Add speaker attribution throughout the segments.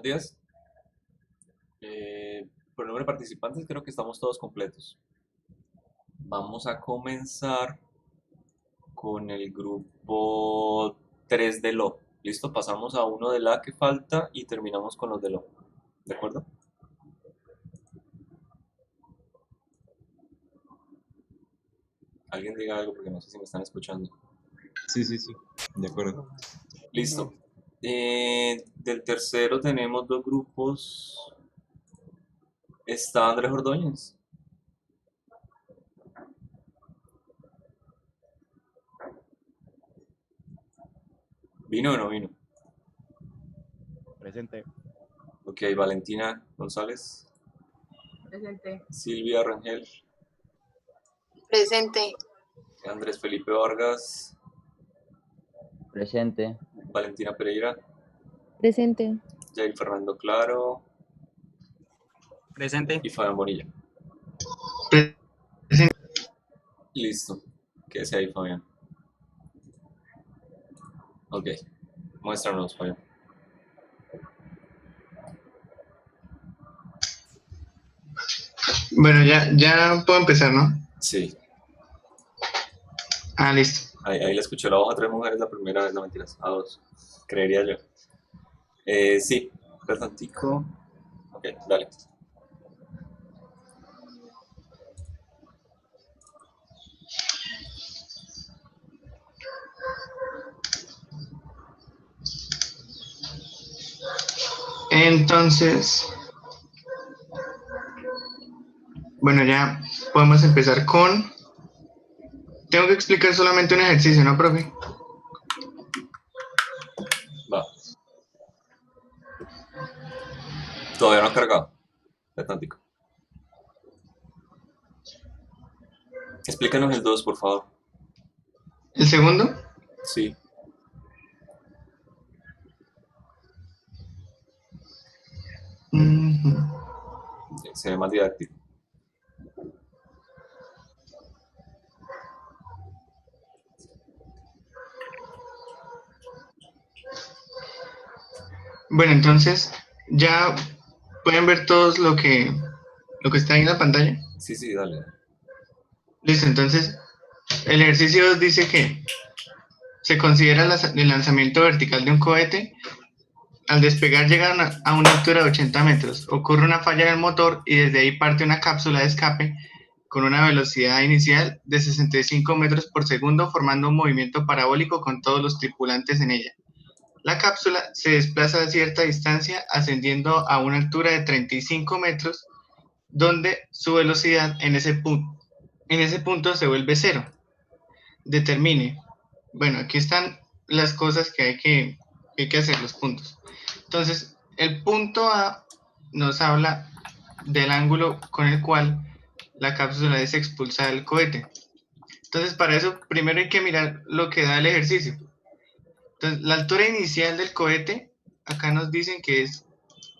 Speaker 1: Buenos días. Por el número de participantes creo que estamos todos completos. Vamos a comenzar con el grupo 3 de Lo. ¿Listo? Pasamos a uno de la que falta y terminamos con los de Lo. ¿De acuerdo? Alguien diga algo porque no sé si me están escuchando.
Speaker 2: Sí, sí, sí, de acuerdo.
Speaker 1: Listo. Del tercero tenemos dos grupos. Está Andrés Ordóñez. ¿Vino o no vino?
Speaker 3: Presente.
Speaker 1: Ok, Valentina González.
Speaker 4: Presente.
Speaker 1: Silvia Rangel.
Speaker 5: Presente.
Speaker 1: Andrés Felipe Vargas.
Speaker 6: Presente.
Speaker 1: Valentina Pereira.
Speaker 7: Presente.
Speaker 1: Jair Fernando Claro.
Speaker 3: Presente.
Speaker 1: Y Fabián Bonilla.
Speaker 5: Presente.
Speaker 1: Listo. Quédese ahí, Fabián. Ok. Muéstranos, Fabián.
Speaker 5: Bueno, ya puedo empezar, ¿no?
Speaker 1: Sí.
Speaker 5: Ah, listo.
Speaker 1: Ahí le escuché la voz a tres mujeres la primera vez, no mentiras, a dos. Creería yo. Sí. Tantico. Ok, dale.
Speaker 5: Entonces, bueno, ya podemos empezar con... Tengo que explicar solamente un ejercicio, ¿no, profe?
Speaker 1: Va. Todavía no ha cargado. Tantico. Explícanos el 2, por favor.
Speaker 5: El segundo.
Speaker 1: Sí.
Speaker 5: Ujú.
Speaker 1: Se ve más didáctico.
Speaker 5: Bueno, entonces, ya pueden ver todos lo que está ahí en la pantalla.
Speaker 1: Sí, sí, dale.
Speaker 5: Listo, entonces, el ejercicio dice que se considera el lanzamiento vertical de un cohete. Al despegar llega a una altura de 80 metros. Ocurre una falla en el motor y desde ahí parte una cápsula de escape con una velocidad inicial de 65 metros por segundo, formando un movimiento parabólico con todos los tripulantes en ella. La cápsula se desplaza a cierta distancia, ascendiendo a una altura de 35 metros, donde su velocidad en ese punto se vuelve cero. Determine. Bueno, aquí están las cosas que hay que hacer, los puntos. Entonces, el punto A nos habla del ángulo con el cual la cápsula es expulsada del cohete. Entonces, para eso, primero hay que mirar lo que da el ejercicio. Entonces, la altura inicial del cohete, acá nos dicen que es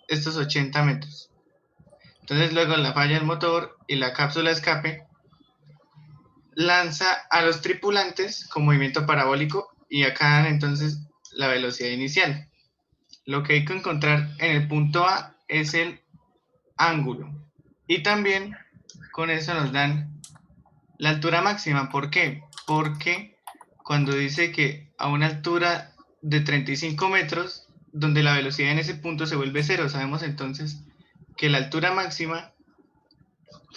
Speaker 5: estos 80 metros. Entonces, luego la falla del motor y la cápsula de escape lanza a los tripulantes con movimiento parabólico y acá dan entonces la velocidad inicial. Lo que hay que encontrar en el punto A es el ángulo. Y también con eso nos dan la altura máxima. ¿Por qué? Porque cuando dice que a una altura de 35 metros, donde la velocidad en ese punto se vuelve cero, sabemos entonces que la altura máxima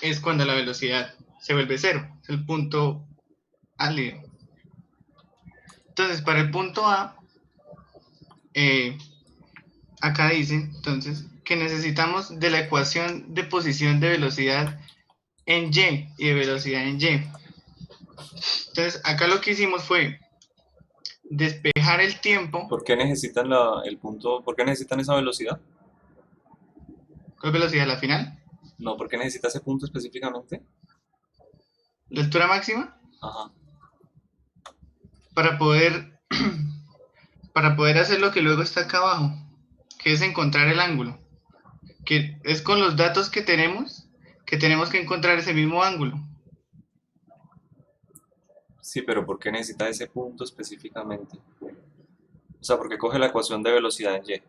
Speaker 5: es cuando la velocidad se vuelve cero. Es el punto álgido. Entonces, para el punto A, acá dice entonces que necesitamos de la ecuación de posición de velocidad en y de velocidad en y. Entonces, acá lo que hicimos fue despejar el tiempo.
Speaker 1: ¿Por qué necesitan el punto? ¿Por qué necesitan esa velocidad?
Speaker 5: ¿Cuál velocidad? ¿La final?
Speaker 1: No, ¿por qué necesita ese punto específicamente?
Speaker 5: ¿La altura máxima?
Speaker 1: Ajá.
Speaker 5: Para poder, para poder hacer lo que luego está acá abajo, que es encontrar el ángulo. Que es con los datos que tenemos que encontrar ese mismo ángulo.
Speaker 1: Sí, pero ¿por qué necesita ese punto específicamente? O sea, porque coge la ecuación de velocidad en y.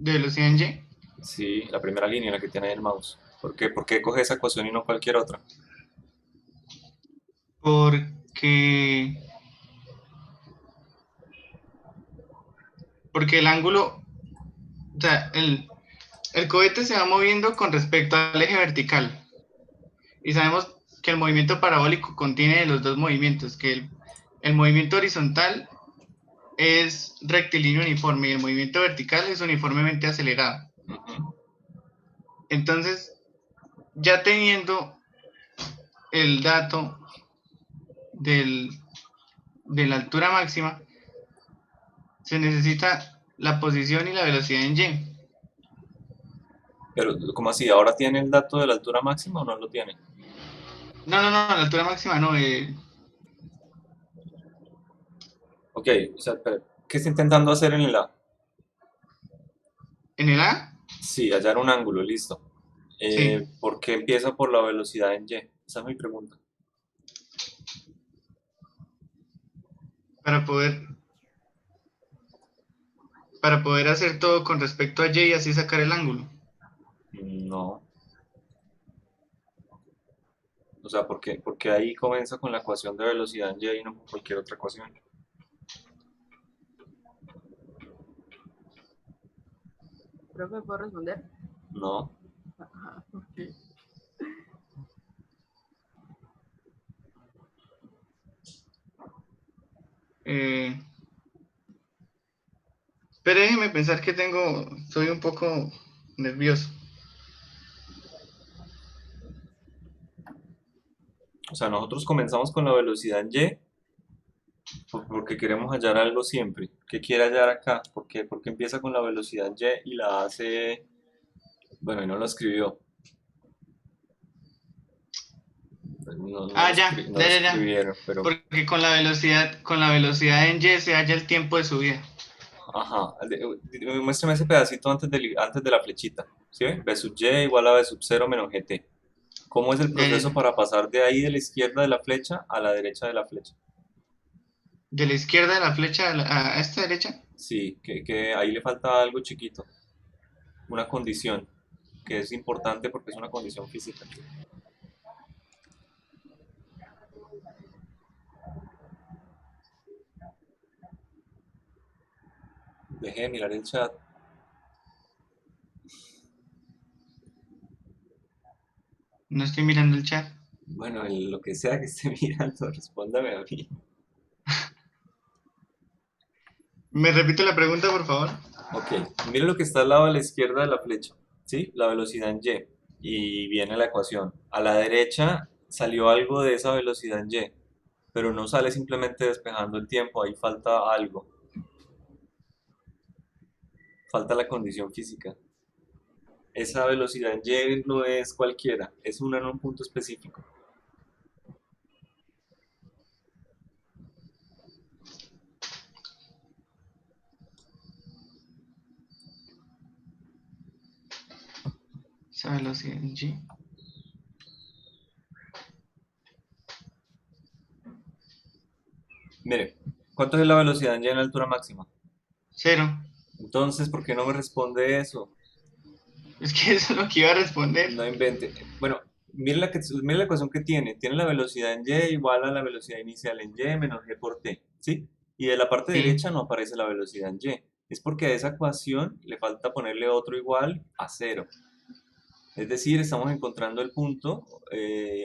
Speaker 5: de velocidad en Y?
Speaker 1: Sí, la primera línea, la que tiene ahí el mouse. ¿Por qué coge esa ecuación y no cualquier otra?
Speaker 5: Porque, porque el ángulo, o sea, el cohete se va moviendo con respecto al eje vertical. Y sabemos que el movimiento parabólico contiene los dos movimientos, que el movimiento horizontal es rectilíneo uniforme y el movimiento vertical es uniformemente acelerado.
Speaker 1: Ujú.
Speaker 5: Entonces, ya teniendo el dato de la altura máxima, se necesita la posición y la velocidad en Y.
Speaker 1: Pero, ¿cómo así? ¿Ahora tiene el dato de la altura máxima o no lo tiene?
Speaker 5: No, la altura máxima no.
Speaker 1: Ok, o sea, pero, ¿qué está intentando hacer en el A?
Speaker 5: En el A,
Speaker 1: Sí, hallar un ángulo, listo.
Speaker 5: sí,
Speaker 1: ¿Por qué empieza por la velocidad en Y? Esa es mi pregunta.
Speaker 5: para poder, para poder hacer todo con respecto a Y y así sacar el ángulo.
Speaker 1: No. O sea, por qué ahí comienza con la ecuación de velocidad en Y y no con cualquier otra ecuación?
Speaker 4: Profe, ¿puedo responder?
Speaker 1: No.
Speaker 4: Ajá, ok.
Speaker 5: Eh, pero déjeme pensar que soy un poco nervioso.
Speaker 1: O sea, nosotros comenzamos con la velocidad en Y porque queremos hallar algo siempre. ¿Qué quiere hallar acá? ¿Por qué empieza con la velocidad en Y y la hace... Bueno, y no lo escribió.
Speaker 5: Ah, ya,
Speaker 1: No lo
Speaker 5: ya.
Speaker 1: escribieron, pero...
Speaker 5: Porque con la velocidad en Y se halla el tiempo de subida.
Speaker 1: Ajá. Muéstrame ese pedacito antes de la flechita. ¿Sí ve? B sub Y igual a B sub 0 menos GT. ¿Cómo es el proceso
Speaker 5: Ya.
Speaker 1: para pasar de ahí de la izquierda de la flecha a la derecha de la flecha?
Speaker 5: De la izquierda de la flecha a esta derecha.
Speaker 1: Sí, que ahí le falta algo chiquito, una condición, que es importante porque es una condición física. Deje de mirar el chat.
Speaker 5: No estoy mirando el chat.
Speaker 1: Bueno, lo que sea que esté mirando, respóndame a mí.
Speaker 5: ¿Me repite la pregunta, por favor?
Speaker 1: Ok, mire lo que está al lado de la izquierda de la flecha, ¿sí? La velocidad en Y. Y viene la ecuación. A la derecha salió algo de esa velocidad en Y, pero no sale simplemente despejando el tiempo, ahí falta algo, falta la condición física. Esa velocidad en Y no es cualquiera, es una en un punto específico.
Speaker 5: Esa velocidad en Y.
Speaker 1: Mire, ¿cuánto es la velocidad en Y en altura máxima?
Speaker 5: Cero.
Speaker 1: Entonces, ¿por qué no me responde eso?
Speaker 5: Es que eso es lo que iba a responder.
Speaker 1: No invente. Bueno, mire la ecuación que tiene. Tiene la velocidad en Y igual a la velocidad inicial en Y menos G por T, ¿sí? Y de la parte
Speaker 5: Sí.
Speaker 1: derecha no aparece la velocidad en Y. Es porque a esa ecuación le falta ponerle otro igual a cero. Es decir, estamos encontrando el punto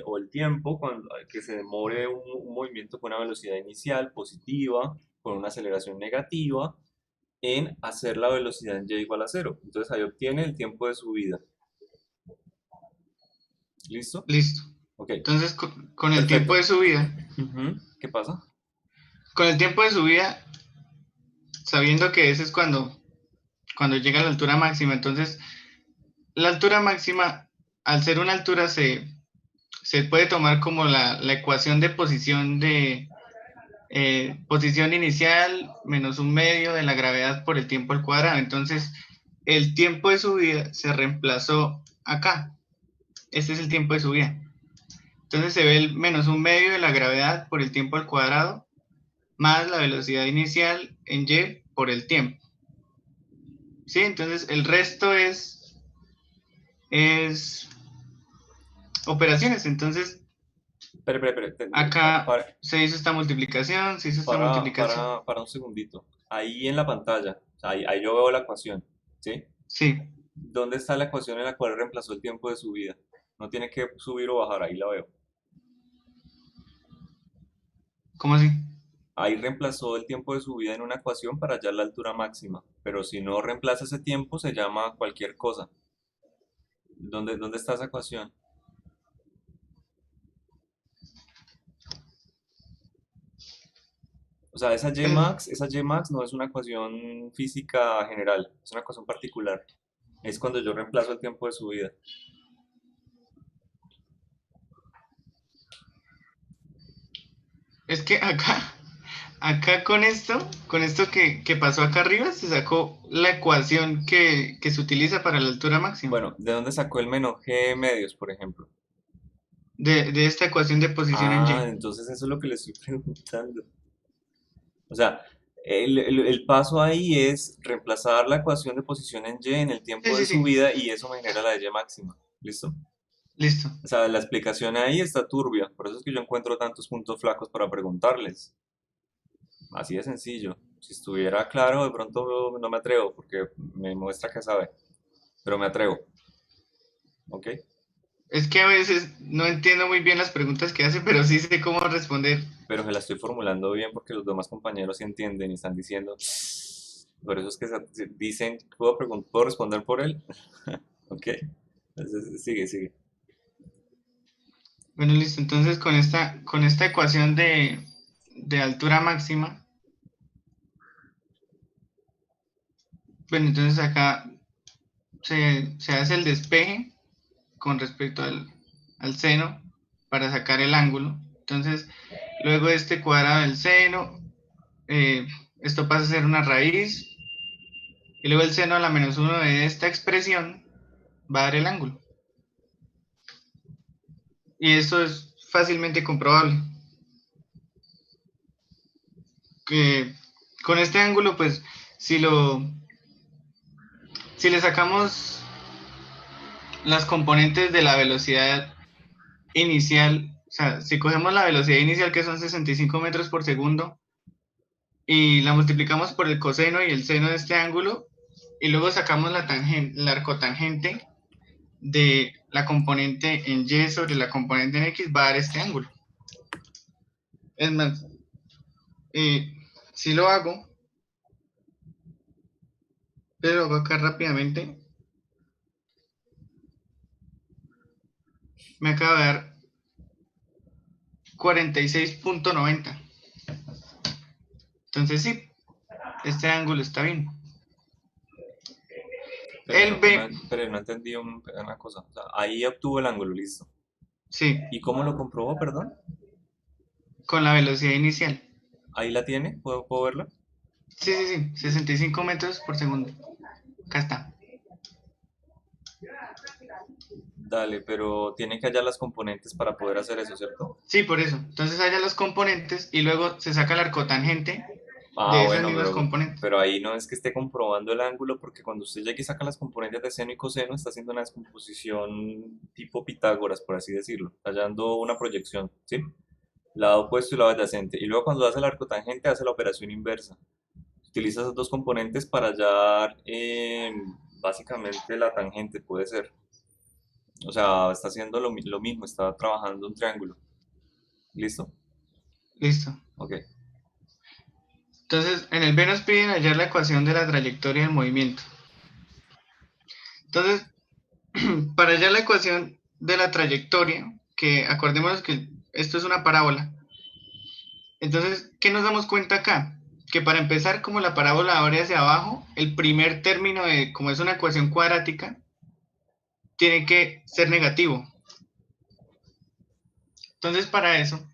Speaker 1: o el tiempo cuando, que se demore un movimiento con una velocidad inicial positiva, con una aceleración negativa, en hacer la velocidad en Y igual a cero. Entonces ahí obtiene el tiempo de subida. ¿Listo?
Speaker 5: Listo.
Speaker 1: Ok,
Speaker 5: Entonces, con el tiempo
Speaker 1: perfecto.
Speaker 5: de subida,
Speaker 1: Ujú. ¿Qué pasa?
Speaker 5: con el tiempo de subida, sabiendo que ese es cuando llega a la altura máxima, entonces la altura máxima, al ser una altura, se puede tomar como la ecuación de posición inicial menos un medio de la gravedad por el tiempo al cuadrado. Entonces, el tiempo de subida se reemplazó acá. Este es el tiempo de subida. Entonces se ve el menos un medio de la gravedad por el tiempo al cuadrado más la velocidad inicial en Y por el tiempo. ¿sí? Entonces el resto es operaciones. Entonces
Speaker 1: Espera,
Speaker 5: acá se hizo esta multiplicación, se hizo esta multiplicación.
Speaker 1: para un segundito. Ahí en la pantalla, o sea, ahí yo veo la ecuación, ¿sí?
Speaker 5: Sí,
Speaker 1: ¿Dónde está la ecuación en la cual reemplazó el tiempo de su vida? No tiene que subir o bajar, ahí la veo.
Speaker 5: ¿cómo así?
Speaker 1: Ahí reemplazó el tiempo de su vida en una ecuación para hallar la altura máxima, pero si no reemplaza ese tiempo se llama cualquier cosa. ¿Dónde está esa ecuación? O sea, esa Y max no es una ecuación física general, es una ecuación particular. Es cuando yo reemplazo el tiempo de su vida.
Speaker 5: Es que acá con esto que pasó acá arriba, se sacó la ecuación que se utiliza para la altura máxima.
Speaker 1: Bueno, ¿de dónde sacó el menos G medios, por ejemplo?
Speaker 5: De esta ecuación de posición en
Speaker 1: Ah,
Speaker 5: Y.
Speaker 1: entonces eso es lo que le estoy preguntando. O sea, el paso ahí es reemplazar la ecuación de posición en Y en el
Speaker 5: Sí,
Speaker 1: tiempo de
Speaker 5: sí,
Speaker 1: su
Speaker 5: sí.
Speaker 1: vida y eso me genera la Y máxima. ¿Listo?
Speaker 5: Listo.
Speaker 1: O sea, la explicación ahí está turbia, por eso es que yo encuentro tantos puntos flacos para preguntarles. Así de sencillo. Si estuviera claro, de pronto no me atrevo, porque me muestra que sabe, pero me atrevo. ¿Ok?
Speaker 5: Es que a veces no entiendo muy bien las preguntas que hace, pero sí sé cómo responder.
Speaker 1: Pero se la estoy formulando bien porque los demás compañeros sí entienden y están diciendo. Por eso es que dicen, ¿puedo responder por él? ¿Ok? Entonces, sigue.
Speaker 5: Bueno, listo. Entonces con esta ecuación de altura máxima, bueno, entonces acá se hace el despeje con respecto al seno para sacar el ángulo. Entonces, luego de este cuadrado del seno, esto pasa a ser una raíz, y luego el seno a la menos 1 de esta expresión va a dar el ángulo. Y esto es fácilmente comprobable. Que con este ángulo, pues, si si le sacamos las componentes de la velocidad inicial, o sea, si cogemos la velocidad inicial que son 65 metros por segundo y la multiplicamos por el coseno y el seno de este ángulo y luego sacamos la arcotangente de la componente en Y sobre la componente en X, va a dar este ángulo. Es más, si lo hago, pero lo hago acá rápidamente, me acaba de dar 46.90. Entonces sí, este ángulo está bien. El B,
Speaker 1: Pero no entendí una cosa. O sea, ahí obtuvo el ángulo, listo.
Speaker 5: sí,
Speaker 1: ¿Y cómo lo comprobó, perdón?
Speaker 5: con la velocidad inicial.
Speaker 1: Ahí la tiene, ¿puedo verla?
Speaker 5: Sí, sí, sí, 65 metros por segundo. Acá está.
Speaker 1: Dale, pero tiene que hallar las componentes para poder hacer eso, ¿cierto?
Speaker 5: Sí, por eso. Entonces haya los componentes y luego se saca la arcotangente
Speaker 1: Ah,
Speaker 5: de esas
Speaker 1: bueno,
Speaker 5: mismas componentes.
Speaker 1: pero ahí no es que esté comprobando el ángulo, porque cuando usted ya que saca las componentes de seno y coseno, está haciendo una descomposición tipo Pitágoras, por así decirlo, está hallando una proyección, ¿sí? Lado opuesto y lado adyacente. Y luego cuando hace el arcotangente, hace la operación inversa. Utiliza esos dos componentes para hallar básicamente la tangente, puede ser. O sea, está haciendo lo mismo, está trabajando un triángulo. ¿Listo?
Speaker 5: Listo.
Speaker 1: Ok.
Speaker 5: Entonces, en el B nos piden hallar la ecuación de la trayectoria del movimiento. Entonces, para hallar la ecuación de la trayectoria, que acordémonos que esto es una parábola. Entonces, ¿qué nos damos cuenta acá? Que para empezar, como la parábola abre hacia abajo, el primer término de, como es una ecuación cuadrática, tiene que ser negativo. Entonces, para eso,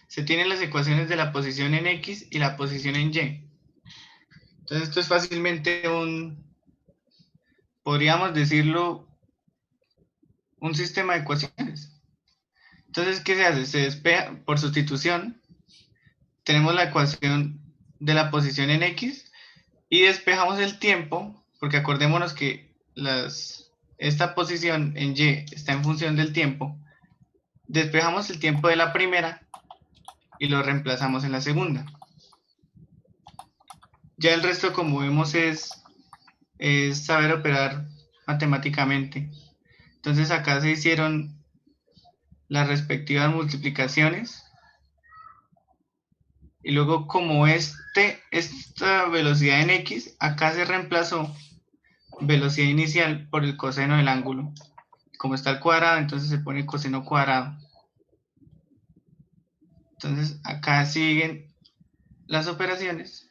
Speaker 5: se tienen las ecuaciones de la posición en X y la posición en Y. Entonces, esto es fácilmente podríamos decirlo, un sistema de ecuaciones. Entonces, ¿qué se hace? Se despeja por sustitución. Tenemos la ecuación de la posición en X y despejamos el tiempo porque acordémonos que esta posición en Y está en función del tiempo. Despejamos el tiempo de la primera y lo reemplazamos en la segunda. Ya el resto, como vemos, es saber operar matemáticamente. Entonces acá se hicieron las respectivas multiplicaciones. Y luego como esta velocidad en X, acá se reemplazó velocidad inicial por el coseno del ángulo. Como está al cuadrado, entonces se pone coseno cuadrado. Entonces acá siguen las operaciones.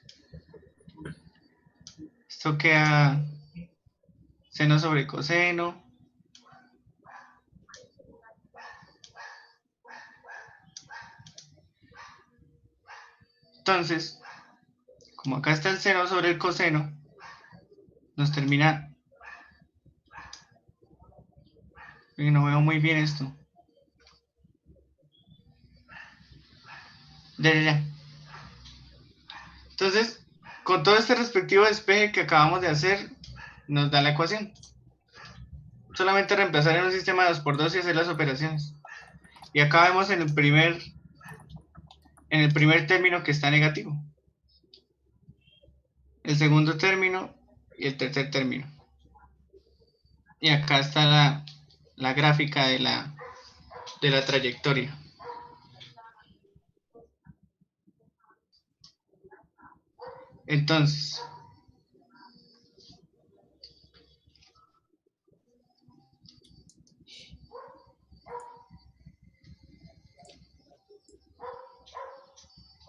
Speaker 5: Esto queda seno sobre coseno. Entonces, como acá está el seno sobre el coseno, nos termina... No veo muy bien esto. Ya. Entonces, con todo este respectivo despeje que acabamos de hacer, nos da la ecuación. Solamente reemplazar en un sistema de 2×2 y hacer las operaciones. Y acá vemos en el primer término que está negativo. El segundo término y el tercer término. Y acá está la gráfica de la trayectoria. Entonces,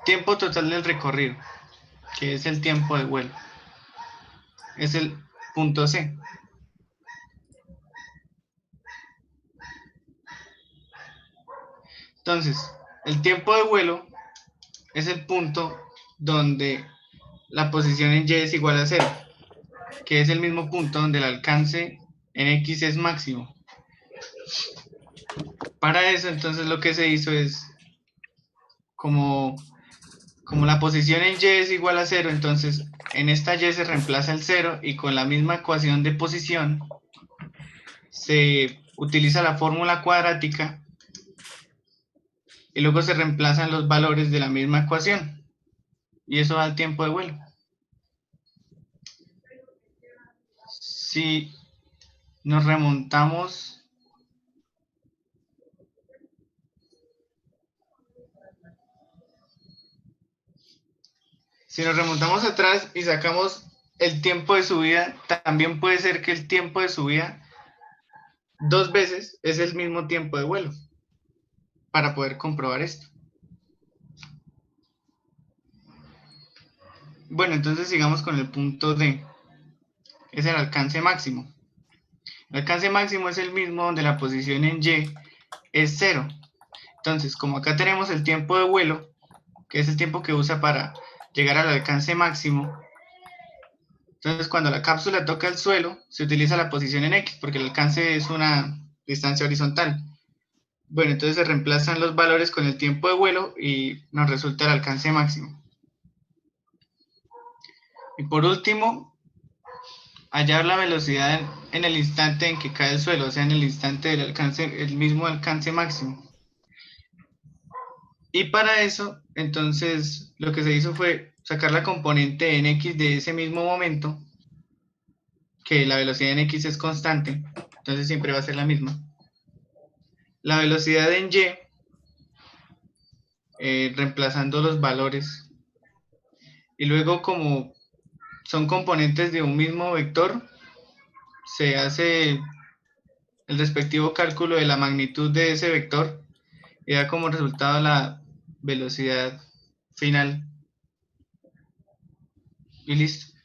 Speaker 5: tiempo total del recorrido, que es el tiempo de vuelo, es el punto C. Entonces, el tiempo de vuelo es el punto donde la posición en Y es igual a 0, que es el mismo punto donde el alcance en X es máximo. Para eso, entonces, lo que se hizo es, como la posición en Y es igual a 0, entonces en esta Y se reemplaza el 0 y con la misma ecuación de posición se utiliza la fórmula cuadrática y luego se reemplazan los valores de la misma ecuación y eso da el tiempo de vuelo. Si nos remontamos atrás y sacamos el tiempo de subida, también puede ser que el tiempo de subida 2 veces es el mismo tiempo de vuelo, para poder comprobar esto. Bueno, entonces sigamos con el punto D, es el alcance máximo. El alcance máximo es el mismo donde la posición en Y es 0. Entonces, como acá tenemos el tiempo de vuelo, que es el tiempo que usa para llegar al alcance máximo, entonces cuando la cápsula toca el suelo, se utiliza la posición en X, porque el alcance es una distancia horizontal. Bueno, entonces se reemplazan los valores con el tiempo de vuelo y nos resulta el alcance máximo. Y por último, hallar la velocidad en el instante en que cae el suelo, o sea, en el instante del alcance, el mismo alcance máximo. Y para eso, entonces, lo que se hizo fue sacar la componente en X de ese mismo momento, que la velocidad en X es constante, entonces siempre va a ser la misma. La velocidad en Y, reemplazando los valores. Y luego, como son componentes de un mismo vector, se hace el respectivo cálculo de la magnitud de ese vector y da como resultado la velocidad final. Y listo.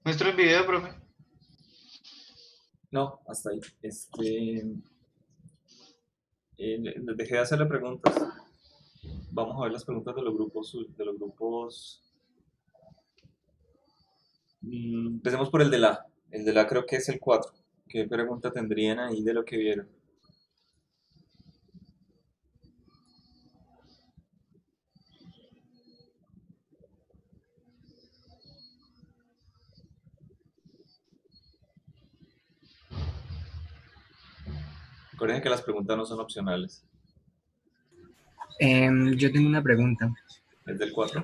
Speaker 5: ¿Muestro el video, profe?
Speaker 1: No, hasta ahí. Dejé de hacerle preguntas. Vamos a ver las preguntas de los grupos. Empecemos por el de la. El de la creo que es el 4. ¿Qué pregunta tendrían ahí de lo que vieron? Recuerden que las preguntas no son opcionales.
Speaker 3: Yo tengo una pregunta.
Speaker 1: ¿Es del 4?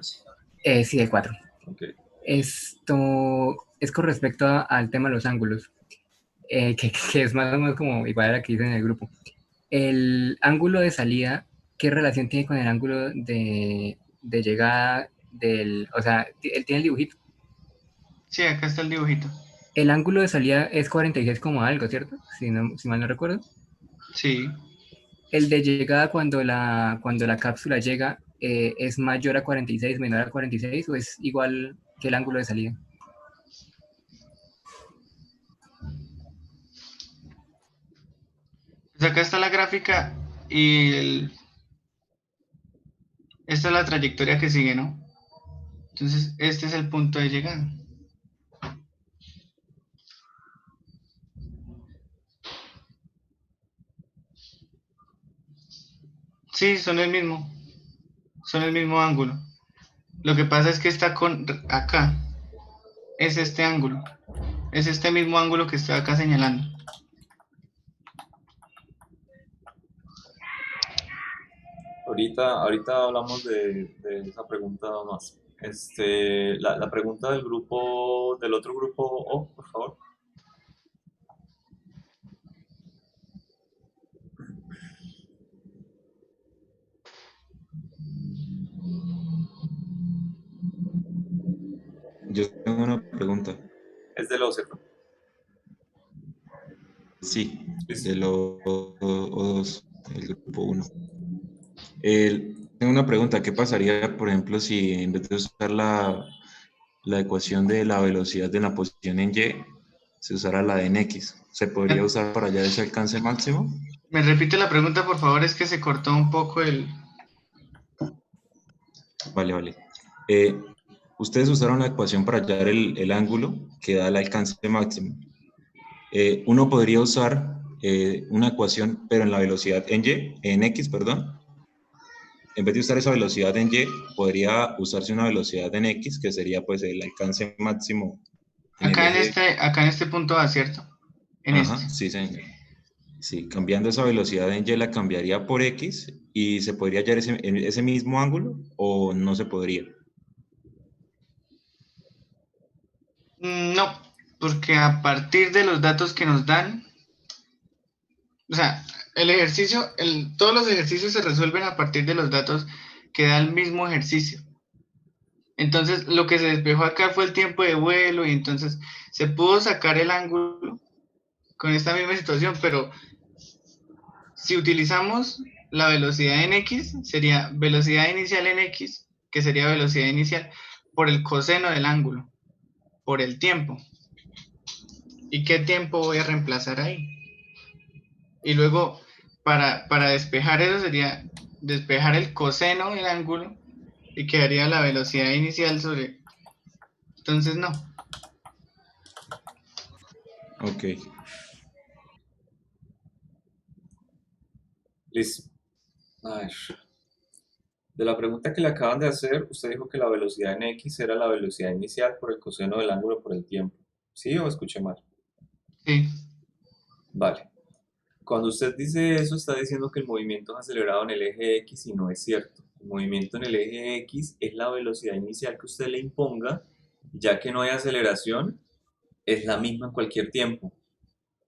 Speaker 3: Sí, el 4.
Speaker 1: Ok.
Speaker 3: Esto es con respecto al tema de los ángulos, que es más o menos como igual a la que hice en el grupo. El ángulo de salida, ¿qué relación tiene con el ángulo de llegada del... O sea, él tiene el dibujito.
Speaker 5: Sí, acá está el dibujito.
Speaker 3: El ángulo de salida es 46 como algo, ¿cierto? Si mal no recuerdo.
Speaker 5: Sí.
Speaker 3: El de llegada cuando la cápsula llega es mayor a 46, menor a 46 o es igual que el ángulo de salida.
Speaker 5: Pues acá está la gráfica y esta es la trayectoria que sigue, ¿no? Entonces, este es el punto de llegada. Sí, son el mismo ángulo. Lo que pasa es que está acá, es este ángulo, es este mismo ángulo que estoy acá señalando.
Speaker 1: Ahorita hablamos de esa pregunta más. La pregunta del otro grupo O, por favor.
Speaker 2: Yo tengo una pregunta.
Speaker 1: Es del O, ¿cierto?
Speaker 2: Sí,
Speaker 1: Listo.
Speaker 2: del O2, el grupo 1. Tengo una pregunta. ¿Qué pasaría, por ejemplo, si en vez de usar la ecuación de la velocidad de la posición en Y, se usara la de en X? ¿Se podría usar para hallar ese alcance máximo?
Speaker 5: Me repite la pregunta, por favor, es que se cortó un poco el...
Speaker 2: Vale. Ustedes usaron la ecuación para hallar el ángulo que da el alcance máximo. Uno podría usar una ecuación, pero en la velocidad en X, perdón. En vez de usar esa velocidad en Y, podría usarse una velocidad en X, que sería pues el alcance máximo en el eje.
Speaker 5: Acá en este punto A, ¿cierto? En
Speaker 2: Ajá,
Speaker 5: este.
Speaker 2: sí, señor. Sí, cambiando esa velocidad en Y la cambiaría por X y se podría hallar ese mismo ángulo o no se podría.
Speaker 5: No, porque a partir de los datos que nos dan, o sea, todos los ejercicios se resuelven a partir de los datos que da el mismo ejercicio. Entonces, lo que se despejó acá fue el tiempo de vuelo y entonces se pudo sacar el ángulo con esta misma situación, pero si utilizamos la velocidad en X, sería velocidad inicial en X, que sería velocidad inicial por el coseno del ángulo, por el tiempo. ¿Y qué tiempo voy a reemplazar ahí? Y luego, para despejar eso sería despejar el coseno del ángulo y quedaría la velocidad inicial sobre... Entonces, no.
Speaker 2: Ok.
Speaker 1: Listo. A ver. De la pregunta que le acaban de hacer, usted dijo que la velocidad en X era la velocidad inicial por el coseno del ángulo por el tiempo. ¿Sí o escuché mal?
Speaker 5: Sí.
Speaker 1: Vale. Cuando usted dice eso, está diciendo que el movimiento es acelerado en el eje X y no es cierto. El movimiento en el eje X es la velocidad inicial que usted le imponga, ya que no hay aceleración, es la misma en cualquier tiempo.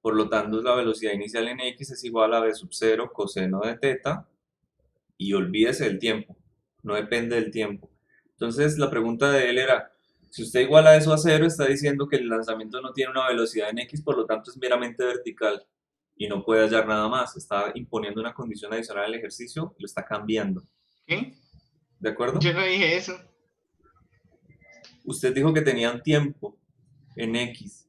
Speaker 1: Por lo tanto, la velocidad inicial en X es igual a v sub 0 coseno de teta y olvídese del tiempo, no depende del tiempo. Entonces, la pregunta de él era, si usted iguala eso a 0, está diciendo que el lanzamiento no tiene una velocidad en X, por lo tanto es meramente vertical y no puede hallar nada más. Está imponiendo una condición adicional al ejercicio y lo está cambiando.
Speaker 5: ¿Qué?
Speaker 1: ¿De acuerdo?
Speaker 5: Yo no dije eso.
Speaker 1: Usted dijo que tenía un tiempo en X.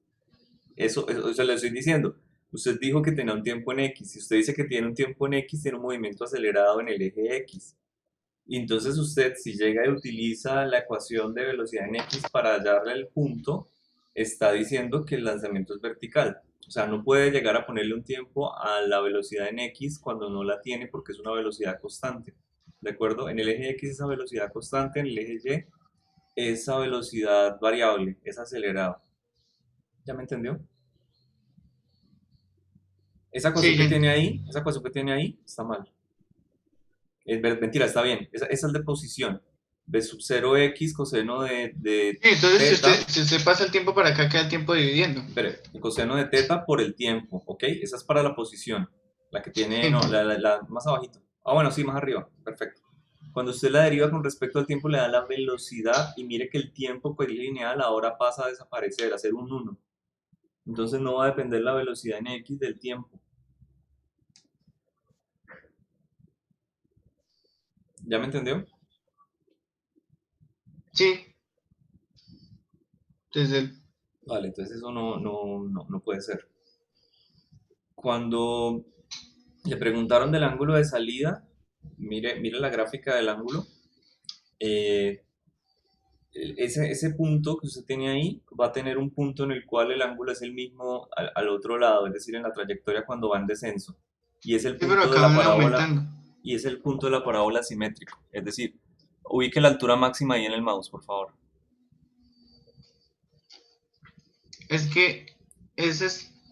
Speaker 1: Eso le estoy diciendo. Usted dijo que tenía un tiempo en X. Si usted dice que tiene un tiempo en X, tiene un movimiento acelerado en el eje X. Y entonces usted, si llega y utiliza la ecuación de velocidad en X para hallarle el punto, está diciendo que el lanzamiento es vertical. O sea, no puede llegar a ponerle un tiempo a la velocidad en X cuando no la tiene porque es una velocidad constante. ¿De acuerdo? En el eje X esa velocidad constante, en el eje Y esa velocidad variable, es acelerado. ¿Ya me entendió? Esa
Speaker 5: Sí,
Speaker 1: ecuación que tiene ahí, esa ecuación que tiene ahí, está mal. Mentira, está bien. Esa es de posición. B sub 0x coseno de
Speaker 5: sí, entonces
Speaker 1: teta,
Speaker 5: si usted pasa el tiempo para acá, queda el tiempo dividiendo.
Speaker 1: espere, el coseno de teta por el tiempo, ¿ok? Esa es para la posición. La que tiene,
Speaker 5: Sí.
Speaker 1: no, la más abajito. Ah, bueno, sí, más arriba. Perfecto. Cuando usted la deriva con respecto al tiempo, le da la velocidad y mire que el tiempo pues, lineal ahora pasa a desaparecer, a ser un 1. Entonces no va a depender la velocidad en x del tiempo. ¿Ya me entendió?
Speaker 5: Sí, desde el...
Speaker 1: Vale, entonces eso no puede ser. Cuando le preguntaron del ángulo de salida, mire la gráfica del ángulo. eh, ese punto que usted tiene ahí va a tener un punto en el cual el ángulo es el mismo al otro lado, es decir, en la trayectoria cuando va en descenso. Y es el
Speaker 5: Sí, pero
Speaker 1: punto de
Speaker 5: acá
Speaker 1: la
Speaker 5: van
Speaker 1: parábola,
Speaker 5: aumentando.
Speaker 1: y es el punto de la parábola simétrico. Es decir, ubique la altura máxima ahí en el mouse, por favor.
Speaker 5: Es que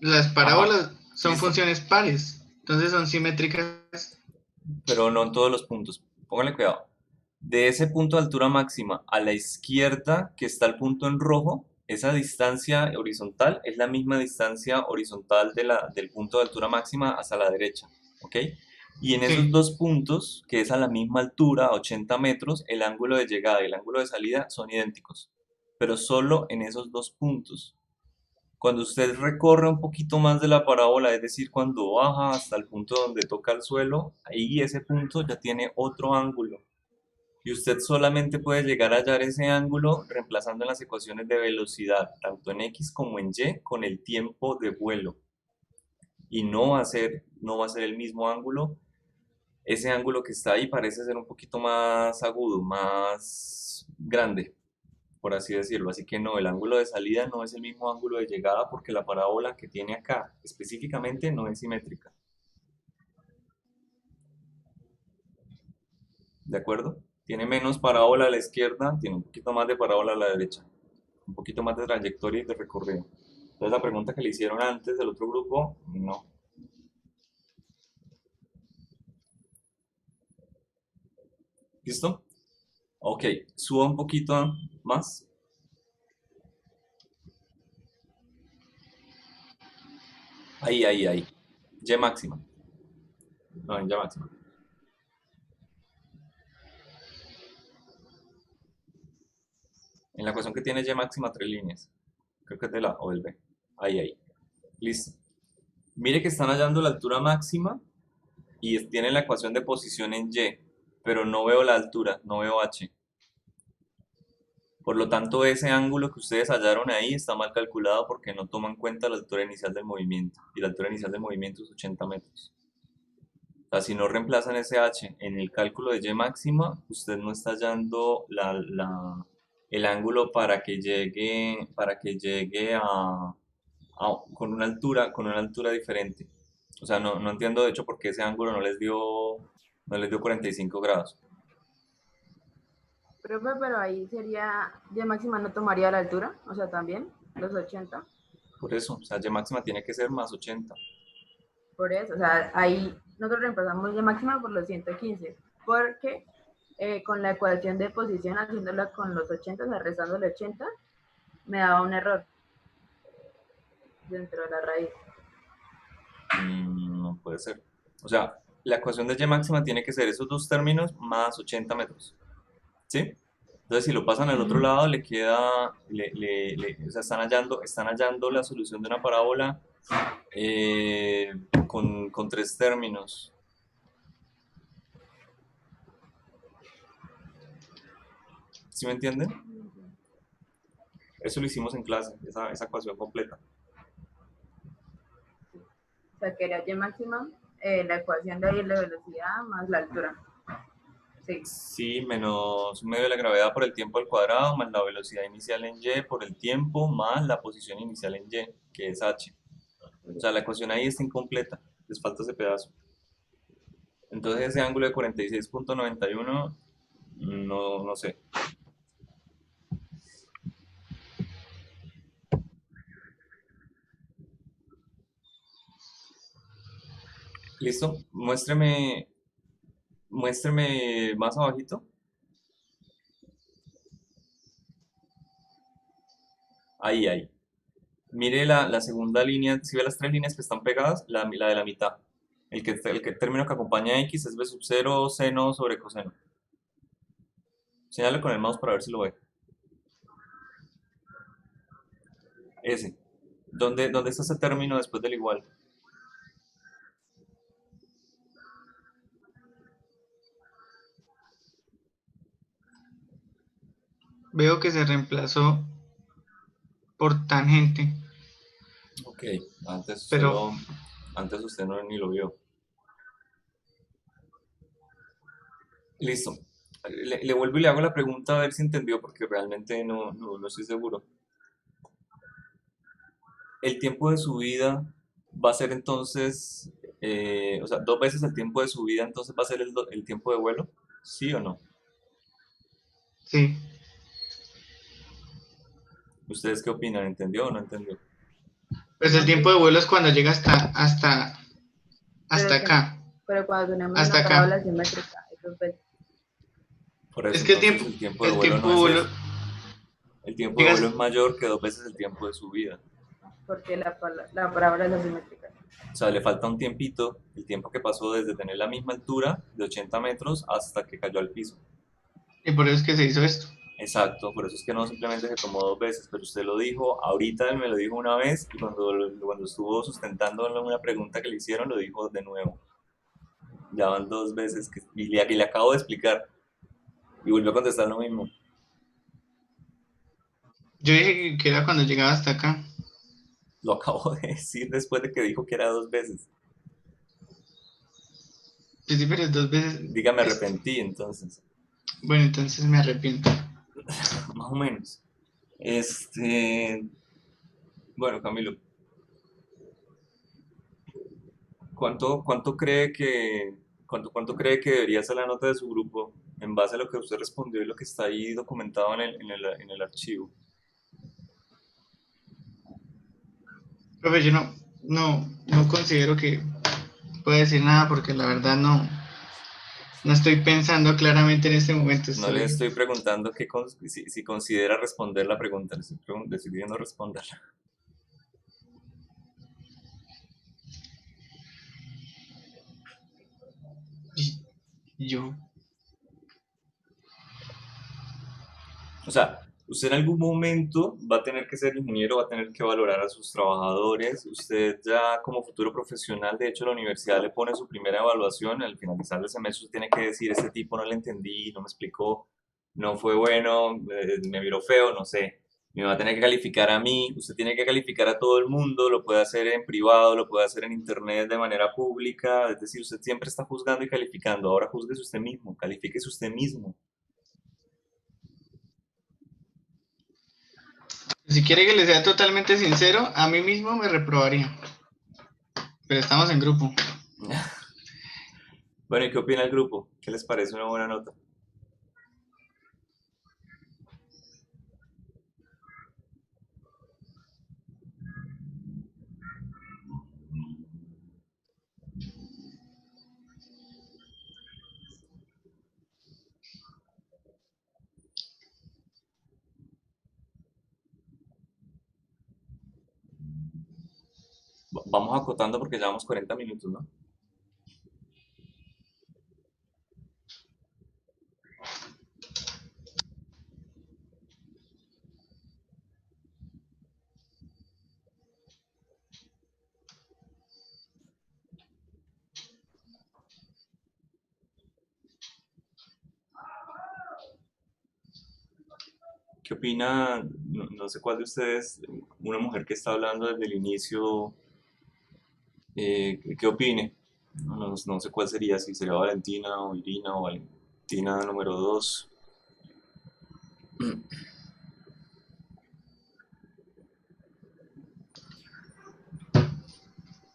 Speaker 5: las
Speaker 1: Ajá,
Speaker 5: parábolas son
Speaker 1: listo.
Speaker 5: funciones pares, entonces son simétricas.
Speaker 1: Pero no en todos los puntos. Pónganle cuidado. De ese punto de altura máxima a la izquierda, que está el punto en rojo, esa distancia horizontal es la misma distancia horizontal del punto de altura máxima hacia la derecha, ¿ok? Y en esos
Speaker 5: Sí,
Speaker 1: dos puntos, que es a la misma altura, 80 metros, el ángulo de llegada y el ángulo de salida son idénticos, pero solo en esos dos puntos. Cuando usted recorre un poquito más de la parábola, es decir, cuando baja hasta el punto donde toca el suelo, ahí ese punto ya tiene otro ángulo. Y usted solamente puede llegar a hallar ese ángulo reemplazando en las ecuaciones de velocidad, tanto en x como en y, con el tiempo de vuelo. Y no va a ser el mismo ángulo. Ese ángulo que está ahí parece ser un poquito más agudo, más grande, por así decirlo. Así que no, el ángulo de salida no es el mismo ángulo de llegada porque la parábola que tiene acá específicamente no es simétrica. ¿De acuerdo? Tiene menos parábola a la izquierda, tiene un poquito más de parábola a la derecha. Un poquito más de trayectoria y de recorrido. Entonces la pregunta que le hicieron antes del otro grupo, no. ¿Listo? Ok, suba un poquito más. Ahí, ahí, ahí. Y máxima. No, en Y máxima. En la ecuación que tiene Y máxima, tres líneas. Creo que es de la O del B. Ahí, ahí. Listo. Mire que están hallando la altura máxima y tienen la ecuación de posición en Y, pero no veo la altura, no veo H. Por lo tanto, ese ángulo que ustedes hallaron ahí está mal calculado porque no toma en cuenta la altura inicial del movimiento. Y la altura inicial del movimiento es 80 metros. O sea, si no reemplazan ese h en el cálculo de y máxima, usted no está hallando el ángulo para que llegue con una altura diferente. O sea, no entiendo de hecho por qué ese ángulo no les dio 45 grados.
Speaker 4: Profe, pero ahí sería, de máxima no tomaría la altura, o sea, también, los 80.
Speaker 1: Por eso, o sea, y máxima tiene que ser más 80.
Speaker 4: Por eso, o sea, ahí nosotros reemplazamos de máxima por los 115, porque con la ecuación de posición, haciéndola con los 80, o sea, restando el 80, me daba un error dentro de la raíz.
Speaker 1: No puede ser. O sea, la ecuación de y máxima tiene que ser esos dos términos más 80 metros. ¿Sí? Entonces, si lo pasan al otro lado, le queda, o sea, están hallando la solución de una parábola con tres términos. ¿Sí me entienden? Eso lo hicimos en clase, esa ecuación completa.
Speaker 4: O sea, que era y máxima, la ecuación de ahí es la velocidad más la altura. Sí.
Speaker 1: Sí, menos un medio de la gravedad por el tiempo al cuadrado, más la velocidad inicial en y por el tiempo, más la posición inicial en y, que es h. O sea, la ecuación ahí está incompleta, les falta ese pedazo. Entonces ese ángulo de 46,91, no sé. ¿Listo? Muéstreme más abajito. Ahí. Mire la segunda línea, si ve las tres líneas que están pegadas, la de la mitad. El término que acompaña a X es B sub 0 seno sobre coseno. Señale con el mouse para ver si lo ve. Ese. ¿Dónde está ese término después del igual?
Speaker 5: Veo que se reemplazó por tangente,
Speaker 1: Ok, antes
Speaker 5: pero
Speaker 1: usted no ni lo vio. Listo. Le vuelvo y le hago la pregunta a ver si entendió porque realmente no estoy seguro. El tiempo de su vida va a ser entonces, o sea, 2 veces el tiempo de su vida, entonces va a ser el tiempo de vuelo, ¿sí o no?
Speaker 5: sí.
Speaker 1: ¿Ustedes qué opinan? ¿Entendió o no entendió?
Speaker 5: Pues el tiempo de vuelo es cuando llega
Speaker 4: Pero,
Speaker 5: hasta acá.
Speaker 4: pero cuando tenemos
Speaker 5: Hasta
Speaker 4: una
Speaker 5: acá.
Speaker 4: parábola simétrica, eso es
Speaker 1: Por
Speaker 5: Es
Speaker 1: eso
Speaker 5: que
Speaker 1: entonces el tiempo de
Speaker 5: el
Speaker 1: vuelo
Speaker 5: tiempo
Speaker 1: no
Speaker 5: de
Speaker 1: es
Speaker 5: vuelo
Speaker 1: eso. El tiempo de
Speaker 5: llega,
Speaker 1: vuelo es mayor que 2 veces el tiempo de su vida.
Speaker 4: porque la parábola es asimétrica.
Speaker 1: O sea, le falta un tiempito, el tiempo que pasó desde tener la misma altura de 80 metros hasta que cayó al piso.
Speaker 5: y por eso es que se hizo esto.
Speaker 1: Exacto, por eso es que no simplemente se tomó 2 veces, pero usted lo dijo, ahorita él me lo dijo una vez y cuando estuvo sustentando una pregunta que le hicieron lo dijo de nuevo. Ya van 2 veces y le acabo de explicar y volvió a contestar lo mismo.
Speaker 5: Yo dije que era cuando llegaba hasta acá.
Speaker 1: Lo acabo de decir después de que dijo que era 2 veces.
Speaker 5: Pues sí, pero es 2 veces
Speaker 1: Dígame,
Speaker 5: esto.
Speaker 1: arrepentí entonces,
Speaker 5: Bueno, entonces me arrepiento.
Speaker 1: más o menos. Bueno, Camilo, ¿cuánto cree que debería ser la nota de su grupo en base a lo que usted respondió y lo que está ahí documentado en el archivo?
Speaker 5: Profe, yo no considero que pueda decir nada porque la verdad no estoy pensando claramente en este momento.
Speaker 1: No le estoy preguntando si considera responder la pregunta, le estoy decidiendo responderla.
Speaker 5: Yo.
Speaker 1: O sea, usted en algún momento va a tener que ser ingeniero, va a tener que valorar a sus trabajadores. Usted ya como futuro profesional, de hecho la universidad le pone su primera evaluación, al finalizar el semestre usted tiene que decir, este tipo no le entendí, no me explicó, no fue bueno, me miró feo, no sé. Me va a tener que calificar a mí, usted tiene que calificar a todo el mundo, lo puede hacer en privado, lo puede hacer en internet de manera pública, es decir, usted siempre está juzgando y calificando, ahora júzguese usted mismo, califíquese usted mismo.
Speaker 5: Si quiere que le sea totalmente sincero, a mí mismo me reprobaría. Pero estamos en grupo.
Speaker 1: Bueno, ¿y qué opina el grupo? ¿Qué les parece una buena nota? Vamos acotando porque llevamos 40 minutos, ¿no? ¿Qué opina? No sé cuál de ustedes, una mujer que está hablando desde el inicio, ¿qué opine? No sé cuál sería, si sería Valentina o Irina o Valentina número 2.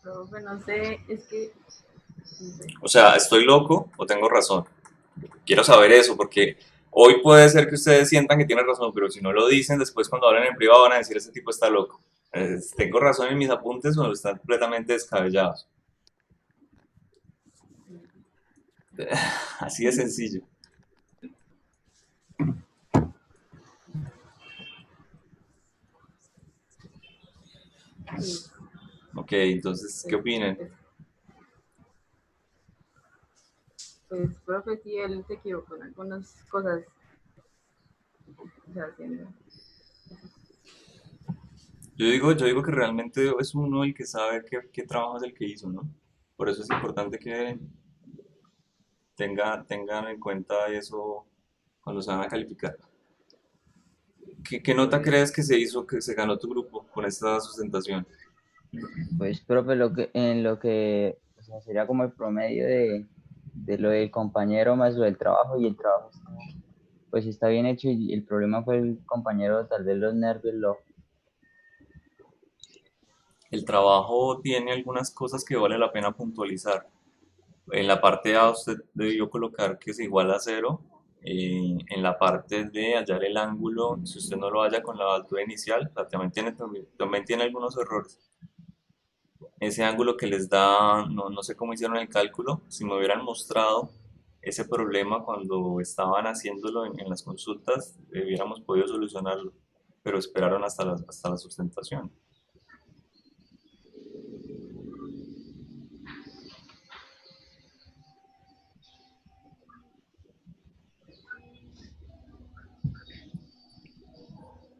Speaker 4: Profe, no sé, es que, no sé.
Speaker 1: O sea, ¿estoy loco o tengo razón? Quiero saber eso porque hoy puede ser que ustedes sientan que tienen razón, pero si no lo dicen, después cuando hablen en privado van a decir, ese tipo está loco. ¿Tengo razón en mis apuntes o están completamente descabellados? Así de sencillo.
Speaker 4: Sí,
Speaker 1: Ok, entonces, ¿qué opinan?
Speaker 4: pues, profe, sí, él se equivocó en algunas cosas. O sea, haciendo.
Speaker 1: Yo digo que realmente es uno el que sabe qué trabajo es el que hizo, ¿no? Por eso es importante que tengan en cuenta eso cuando se van a calificar. ¿Qué nota crees que se hizo, que se ganó tu grupo con esta sustentación?
Speaker 6: Pues, profe, en lo que o sea, sería como el promedio de lo del compañero más lo del trabajo, y el trabajo pues está bien hecho, y el problema fue el compañero, tal vez los nervios,
Speaker 1: El trabajo tiene algunas cosas que vale la pena puntualizar. En la parte A usted debió colocar que es igual a cero. En la parte de hallar el ángulo, si usted no lo halla con la altura inicial, o sea, también tiene algunos errores. Ese ángulo que les da, no sé cómo hicieron el cálculo, si me hubieran mostrado ese problema cuando estaban haciéndolo en las consultas, hubiéramos podido solucionarlo, pero esperaron hasta la sustentación.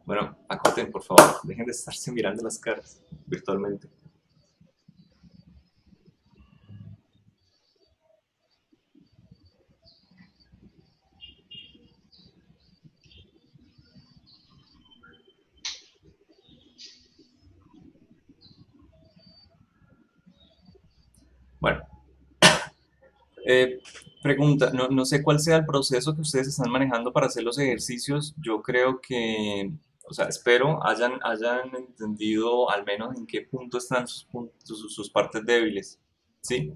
Speaker 1: Bueno, acoten, por favor, dejen de estarse mirando las caras virtualmente. Bueno, eh, pregunta, no sé cuál sea el proceso que ustedes están manejando para hacer los ejercicios. Yo creo que, o sea, espero hayan entendido al menos en qué punto están sus partes débiles, ¿sí?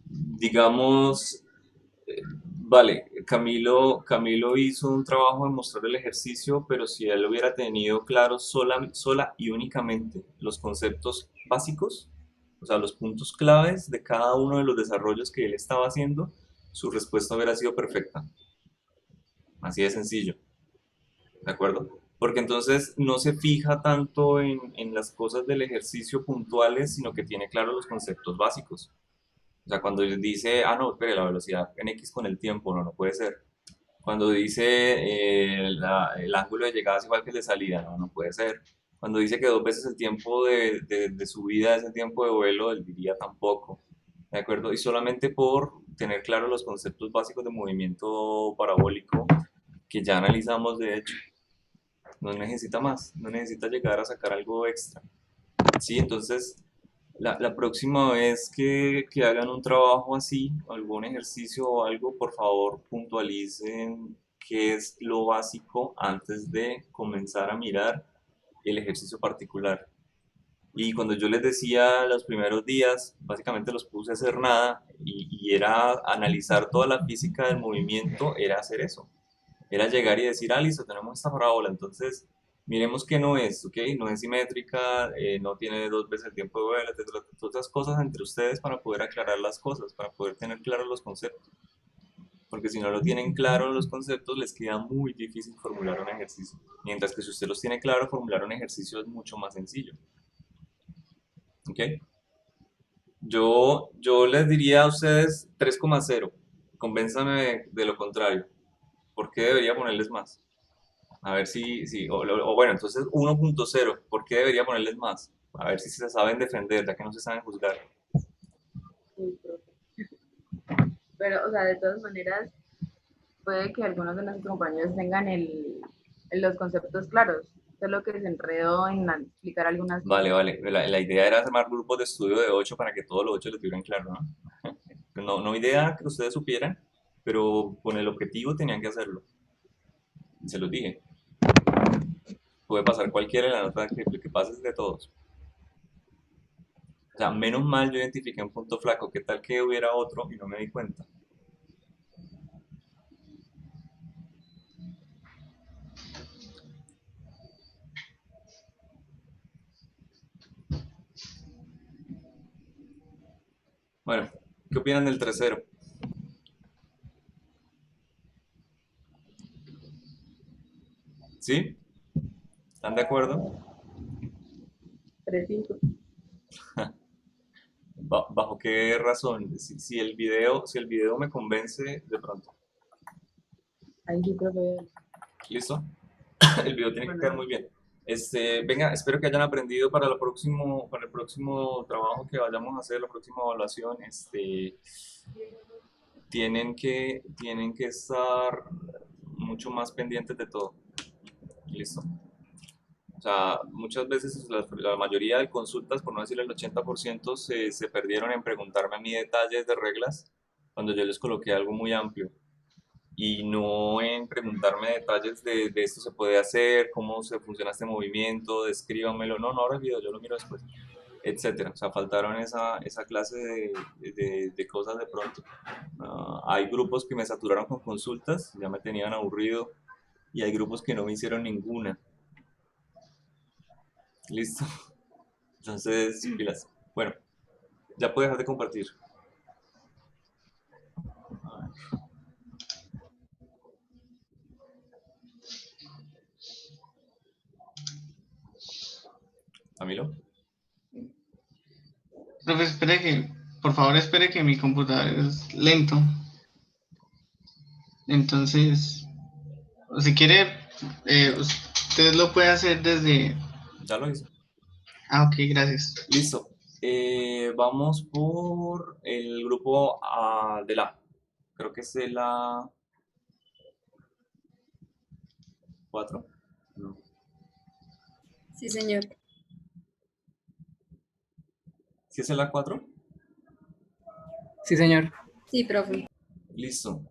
Speaker 1: Digamos, vale, Camilo hizo un trabajo de mostrar el ejercicio, pero si él hubiera tenido claro sola y únicamente los conceptos básicos, o sea, los puntos claves de cada uno de los desarrollos que él estaba haciendo, su respuesta hubiera sido perfecta. Así de sencillo, ¿de acuerdo? Porque entonces no se fija tanto en las cosas del ejercicio puntuales, sino que tiene claro los conceptos básicos. O sea, cuando él dice, no, espere, la velocidad en X con el tiempo, no puede ser. Cuando dice el ángulo de llegada es igual que el de salida, no puede ser. Cuando dice que dos veces el tiempo de subida es el tiempo de vuelo, él diría tampoco. ¿De acuerdo? Y solamente por tener claro los conceptos básicos de movimiento parabólico que ya analizamos, de hecho, no necesita más, no necesita llegar a sacar algo extra. Sí, entonces la próxima vez que hagan un trabajo así, algún ejercicio o algo, por favor puntualicen qué es lo básico antes de comenzar a mirar el ejercicio particular. Y cuando yo les decía los primeros días, básicamente los puse a hacer nada y era analizar toda la física del movimiento, era hacer eso. Era llegar y decir, listo, tenemos esta parábola, entonces miremos que no es, ¿ok? No es simétrica, no tiene dos veces el tiempo de vuelo, etcétera. Todas esas cosas entre ustedes para poder aclarar las cosas, para poder tener claros los conceptos. Porque si no lo tienen claro los conceptos, les queda muy difícil formular un ejercicio. Mientras que si usted los tiene claro, formular un ejercicio es mucho más sencillo. ¿Ok? Yo les diría a ustedes 3,0. Convénzame de lo contrario. ¿Por qué debería ponerles más? A ver o bueno, entonces 1,0. ¿Por qué debería ponerles más? A ver si se saben defender, ya que no se saben juzgar.
Speaker 4: Sí, profe. Pero, o sea, de todas maneras, puede que algunos de nuestros compañeros tengan los conceptos claros, solo que se enredó en explicar algunas
Speaker 1: Vale,
Speaker 4: cosas.
Speaker 1: vale. La idea era armar grupos de estudio de 8 para que todos los 8 les tuvieran claro, ¿no? No idea que ustedes supieran, pero con el objetivo tenían que hacerlo. Se los dije. Puede pasar cualquiera en la nota, que pase es de todos. O sea, menos mal yo identifiqué un punto flaco. ¿Qué tal que hubiera otro y no me di cuenta? Bueno, ¿qué opinan del 3,0? ¿Sí? ¿Están de acuerdo?
Speaker 4: 3-5.
Speaker 1: ¿Bajo qué razón? Si si el video me convence, de pronto.
Speaker 4: Ahí sí, profe.
Speaker 1: ¿Listo? El video tiene que quedar
Speaker 4: Bueno,
Speaker 1: muy bien. Venga, espero que hayan aprendido para para el próximo trabajo que vayamos a hacer, la próxima evaluación. Tienen que estar mucho más pendientes de todo. ¿Listo? O sea, muchas veces la mayoría de consultas, por no decir el 80%, se perdieron en preguntarme a mí detalles de reglas cuando yo les coloqué algo muy amplio y no en preguntarme detalles de esto se puede hacer, cómo se funciona este movimiento, descríbamelo. No, no ahora el video, yo lo miro después, etcétera. O sea, faltaron esa clase de cosas de pronto. Hay grupos que me saturaron con consultas, ya me tenían aburrido, y hay grupos que no me hicieron ninguna. Listo. Entonces, pilas. Bueno, ya puedes dejar de compartir. Camilo.
Speaker 5: Profe, espere que, por favor, espere que mi computador es lento. Entonces, o si quiere, usted lo puede hacer desde...
Speaker 1: Ya lo hice.
Speaker 5: Ah, ok, gracias.
Speaker 1: Listo. Vamos por el grupo de la. Creo que es el A4. No.
Speaker 7: Sí, señor.
Speaker 1: ¿Sí es el A4?
Speaker 3: Sí, señor.
Speaker 7: Sí, profe.
Speaker 1: Listo.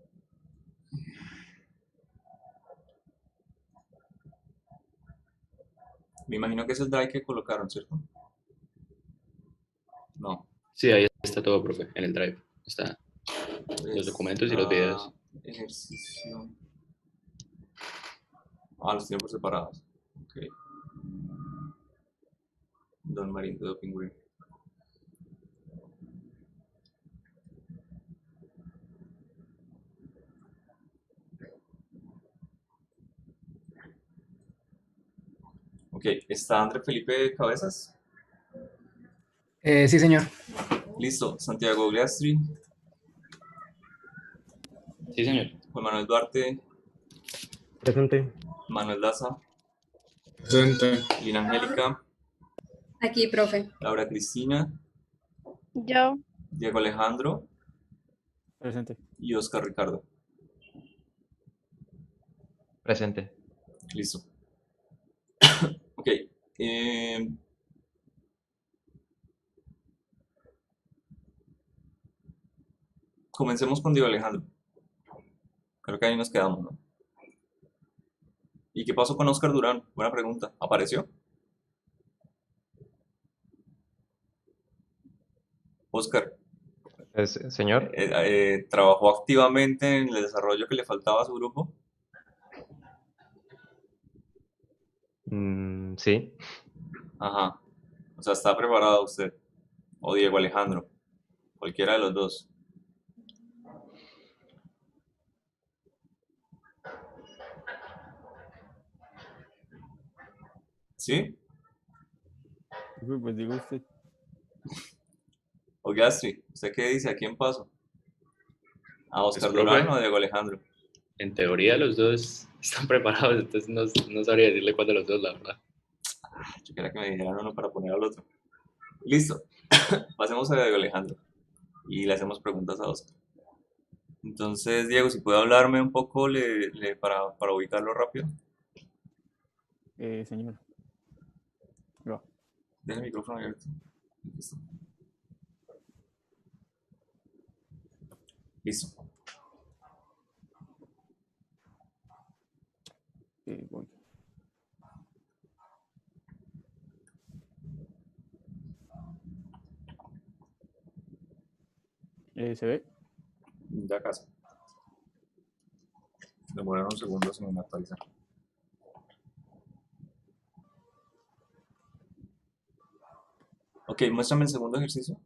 Speaker 1: Me imagino que es el drive que colocaron, ¿cierto? No.
Speaker 8: Sí, ahí está todo, profe, en el Drive. Está los documentos y los videos.
Speaker 1: Ejercicio. Ah, los tienen por separados. Ok. Don Marín de Doping Green. Ok, ¿está André Felipe Cabezas?
Speaker 3: Sí, señor.
Speaker 1: Listo. Santiago Gliastri,
Speaker 8: Sí, señor.
Speaker 1: Juan Manuel Duarte,
Speaker 9: Presente.
Speaker 1: Manuel Daza,
Speaker 9: Presente.
Speaker 1: Lina Angélica,
Speaker 7: Aquí, profe.
Speaker 1: Laura Cristina,
Speaker 10: Yo,
Speaker 1: Diego Alejandro
Speaker 9: Presente.
Speaker 1: y Oscar Ricardo.
Speaker 9: Presente.
Speaker 1: Listo. Ok. Comencemos con Diego Alejandro. Creo que ahí nos quedamos, ¿no? ¿Y qué pasó con Oscar Durán? Buena pregunta. ¿Apareció? Oscar,
Speaker 9: Señor.
Speaker 1: ¿trabajó activamente en el desarrollo que le faltaba a su grupo?
Speaker 9: Sí.
Speaker 1: Ajá. O sea, ¿está preparado usted? O Diego Alejandro. Cualquiera de los dos. ¿Sí?
Speaker 9: Pues digo usted.
Speaker 1: O Gastri, ¿usted qué dice? ¿A quién paso? ¿A Oscar
Speaker 8: Pues, profe,
Speaker 1: Durán o a Diego Alejandro?
Speaker 8: en teoría los dos están preparados, entonces no sabría decirle cuál de los dos, la verdad.
Speaker 1: Yo quería que me dijeran uno para poner al otro. Listo. Pasemos a Diego Alejandro. Y le hacemos preguntas a Oscar. Entonces, Diego, si puede hablarme un poco para ubicarlo rápido.
Speaker 9: Señor. No.
Speaker 1: Deja el micrófono abierto. Listo. Listo.
Speaker 9: Voy. ¿Se ve?
Speaker 1: Ya casi. Demoraron unos segundos en actualizar. Ok, muéstrame el segundo ejercicio.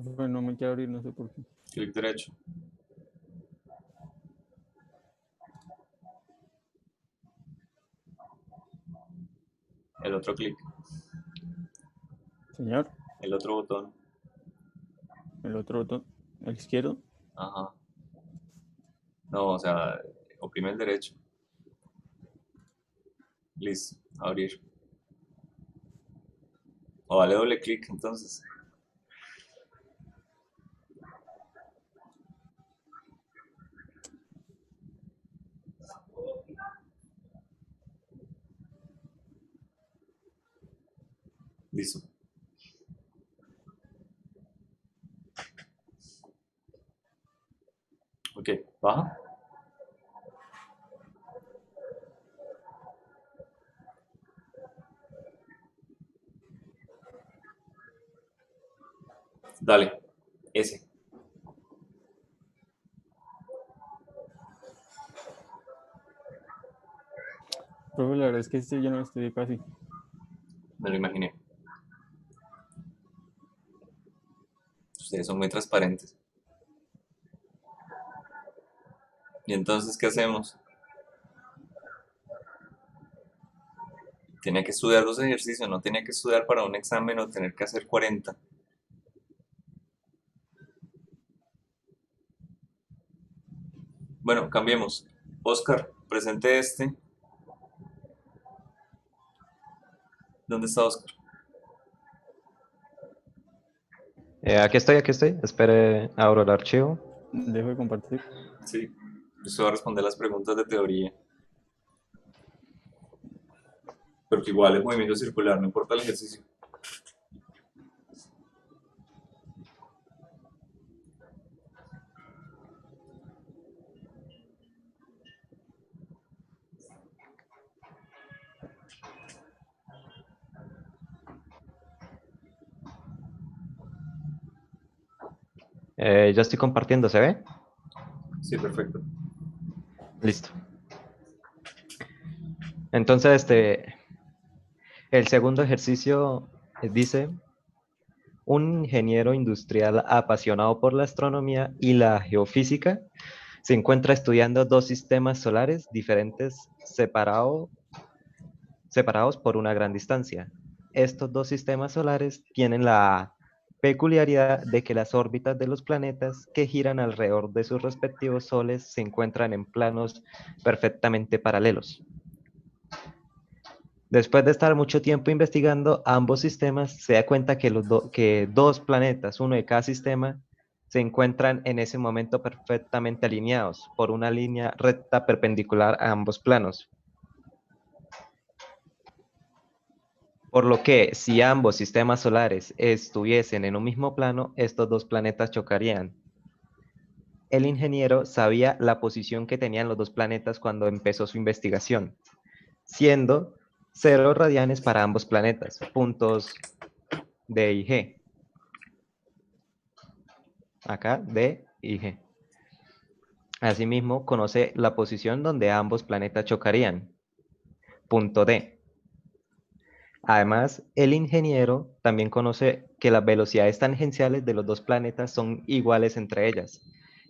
Speaker 9: Profe, no me quiere abrir, no sé por qué.
Speaker 1: Clic derecho. El otro clic.
Speaker 9: Señor,
Speaker 1: El otro botón.
Speaker 9: el otro botón, el izquierdo.
Speaker 1: Ajá. No, o sea, oprime el derecho. Listo, abrir. O dale doble clic entonces. Listo. Ok, baja. Dale, ese.
Speaker 9: Profe, la verdad es que este yo no lo estudié casi.
Speaker 1: Me lo imaginé. Ustedes son muy transparentes. ¿Y entonces qué hacemos? Tenía que estudiar los ejercicios, no tenía que estudiar para un examen o tener que hacer 40. Bueno, cambiemos. Oscar, presente este. ¿Dónde está Oscar?
Speaker 11: Aquí estoy. Espere, abro el archivo.
Speaker 9: Dejo de compartir.
Speaker 1: Sí, usted va a responder las preguntas de teoría. Pero que igual es movimiento circular, no importa el ejercicio.
Speaker 11: Ya estoy compartiendo, ¿se ve?
Speaker 1: Sí, perfecto.
Speaker 11: Listo. Entonces, el segundo ejercicio dice, un ingeniero industrial apasionado por la astronomía y la geofísica se encuentra estudiando dos sistemas solares diferentes separados por una gran distancia. Estos dos sistemas solares tienen la peculiaridad de que las órbitas de los planetas que giran alrededor de sus respectivos soles se encuentran en planos perfectamente paralelos. Después de estar mucho tiempo investigando ambos sistemas, se da cuenta que, que dos planetas, uno de cada sistema, se encuentran en ese momento perfectamente alineados por una línea recta perpendicular a ambos planos. Por lo que, si ambos sistemas solares estuviesen en un mismo plano, estos dos planetas chocarían. El ingeniero sabía la posición que tenían los dos planetas cuando empezó su investigación, siendo 0 radianes para ambos planetas, puntos D y G. Acá, D y G. Asimismo, conoce la posición donde ambos planetas chocarían, punto D. Además, el ingeniero también conoce que las velocidades tangenciales de los dos planetas son iguales entre ellas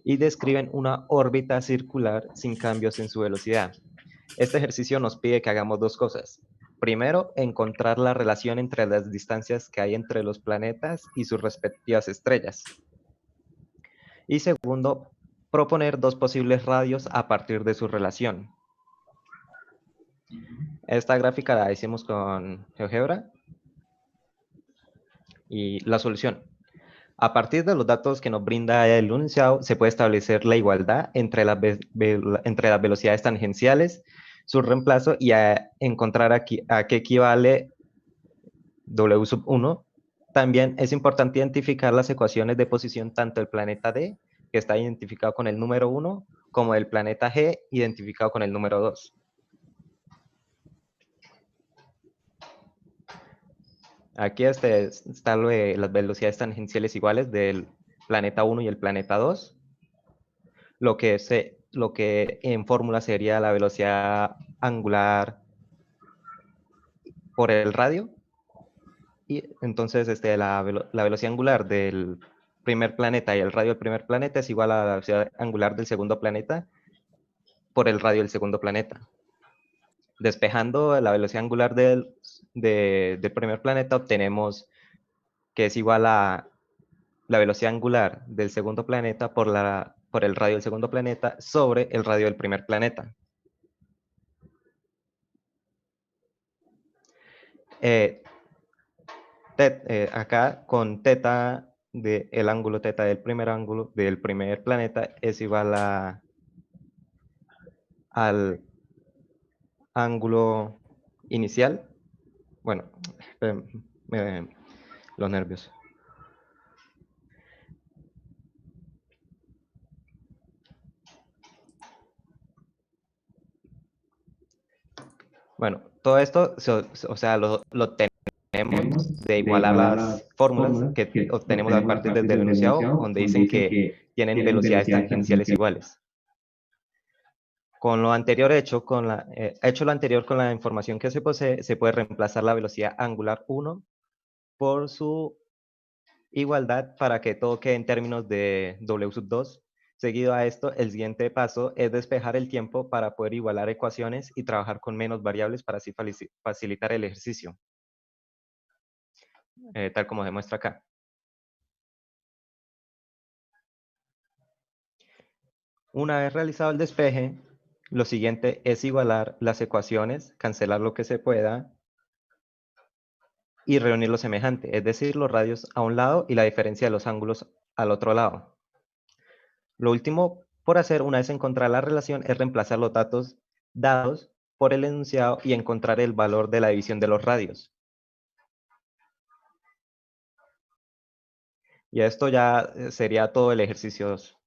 Speaker 11: y describen una órbita circular sin cambios en su velocidad. Este ejercicio nos pide que hagamos dos cosas. Primero, encontrar la relación entre las distancias que hay entre los planetas y sus respectivas estrellas. Y segundo, proponer dos posibles radios a partir de su relación. Esta gráfica la hicimos con GeoGebra. Y la solución. A partir de los datos que nos brinda el enunciado, se puede establecer la igualdad entre las velocidades tangenciales, su reemplazo y encontrar aquí a qué equivale W sub 1. También es importante identificar las ecuaciones de posición tanto del planeta D, que está identificado con el número 1, como del planeta G, identificado con el número 2. Aquí está lo de las velocidades tangenciales iguales del planeta 1 y el planeta 2. Lo que en fórmula sería la velocidad angular por el radio. Y entonces la velocidad angular del primer planeta y el radio del primer planeta es igual a la velocidad angular del segundo planeta por el radio del segundo planeta. Despejando la velocidad angular del primer planeta, obtenemos que es igual a la velocidad angular del segundo planeta por el radio del segundo planeta sobre el radio del primer planeta. Acá con teta, el ángulo teta del primer planeta es igual al ángulo inicial. Bueno, los nervios. Bueno, todo esto, o sea, lo tenemos de igualar las fórmulas que obtenemos a partir del enunciado, donde dicen que tienen velocidades tangenciales iguales. Con lo anterior hecho lo anterior con la información que se posee, se puede reemplazar la velocidad angular 1 por su igualdad para que todo quede en términos de W2. Seguido a esto, el siguiente paso es despejar el tiempo para poder igualar ecuaciones y trabajar con menos variables para así facilitar el ejercicio, tal como se muestra acá. Una vez realizado el despeje, lo siguiente es igualar las ecuaciones, cancelar lo que se pueda y reunir lo semejante, es decir, los radios a un lado y la diferencia de los ángulos al otro lado. Lo último por hacer una vez encontrar la relación es reemplazar los datos dados por el enunciado y encontrar el valor de la división de los radios. Y esto ya sería todo el ejercicio 2.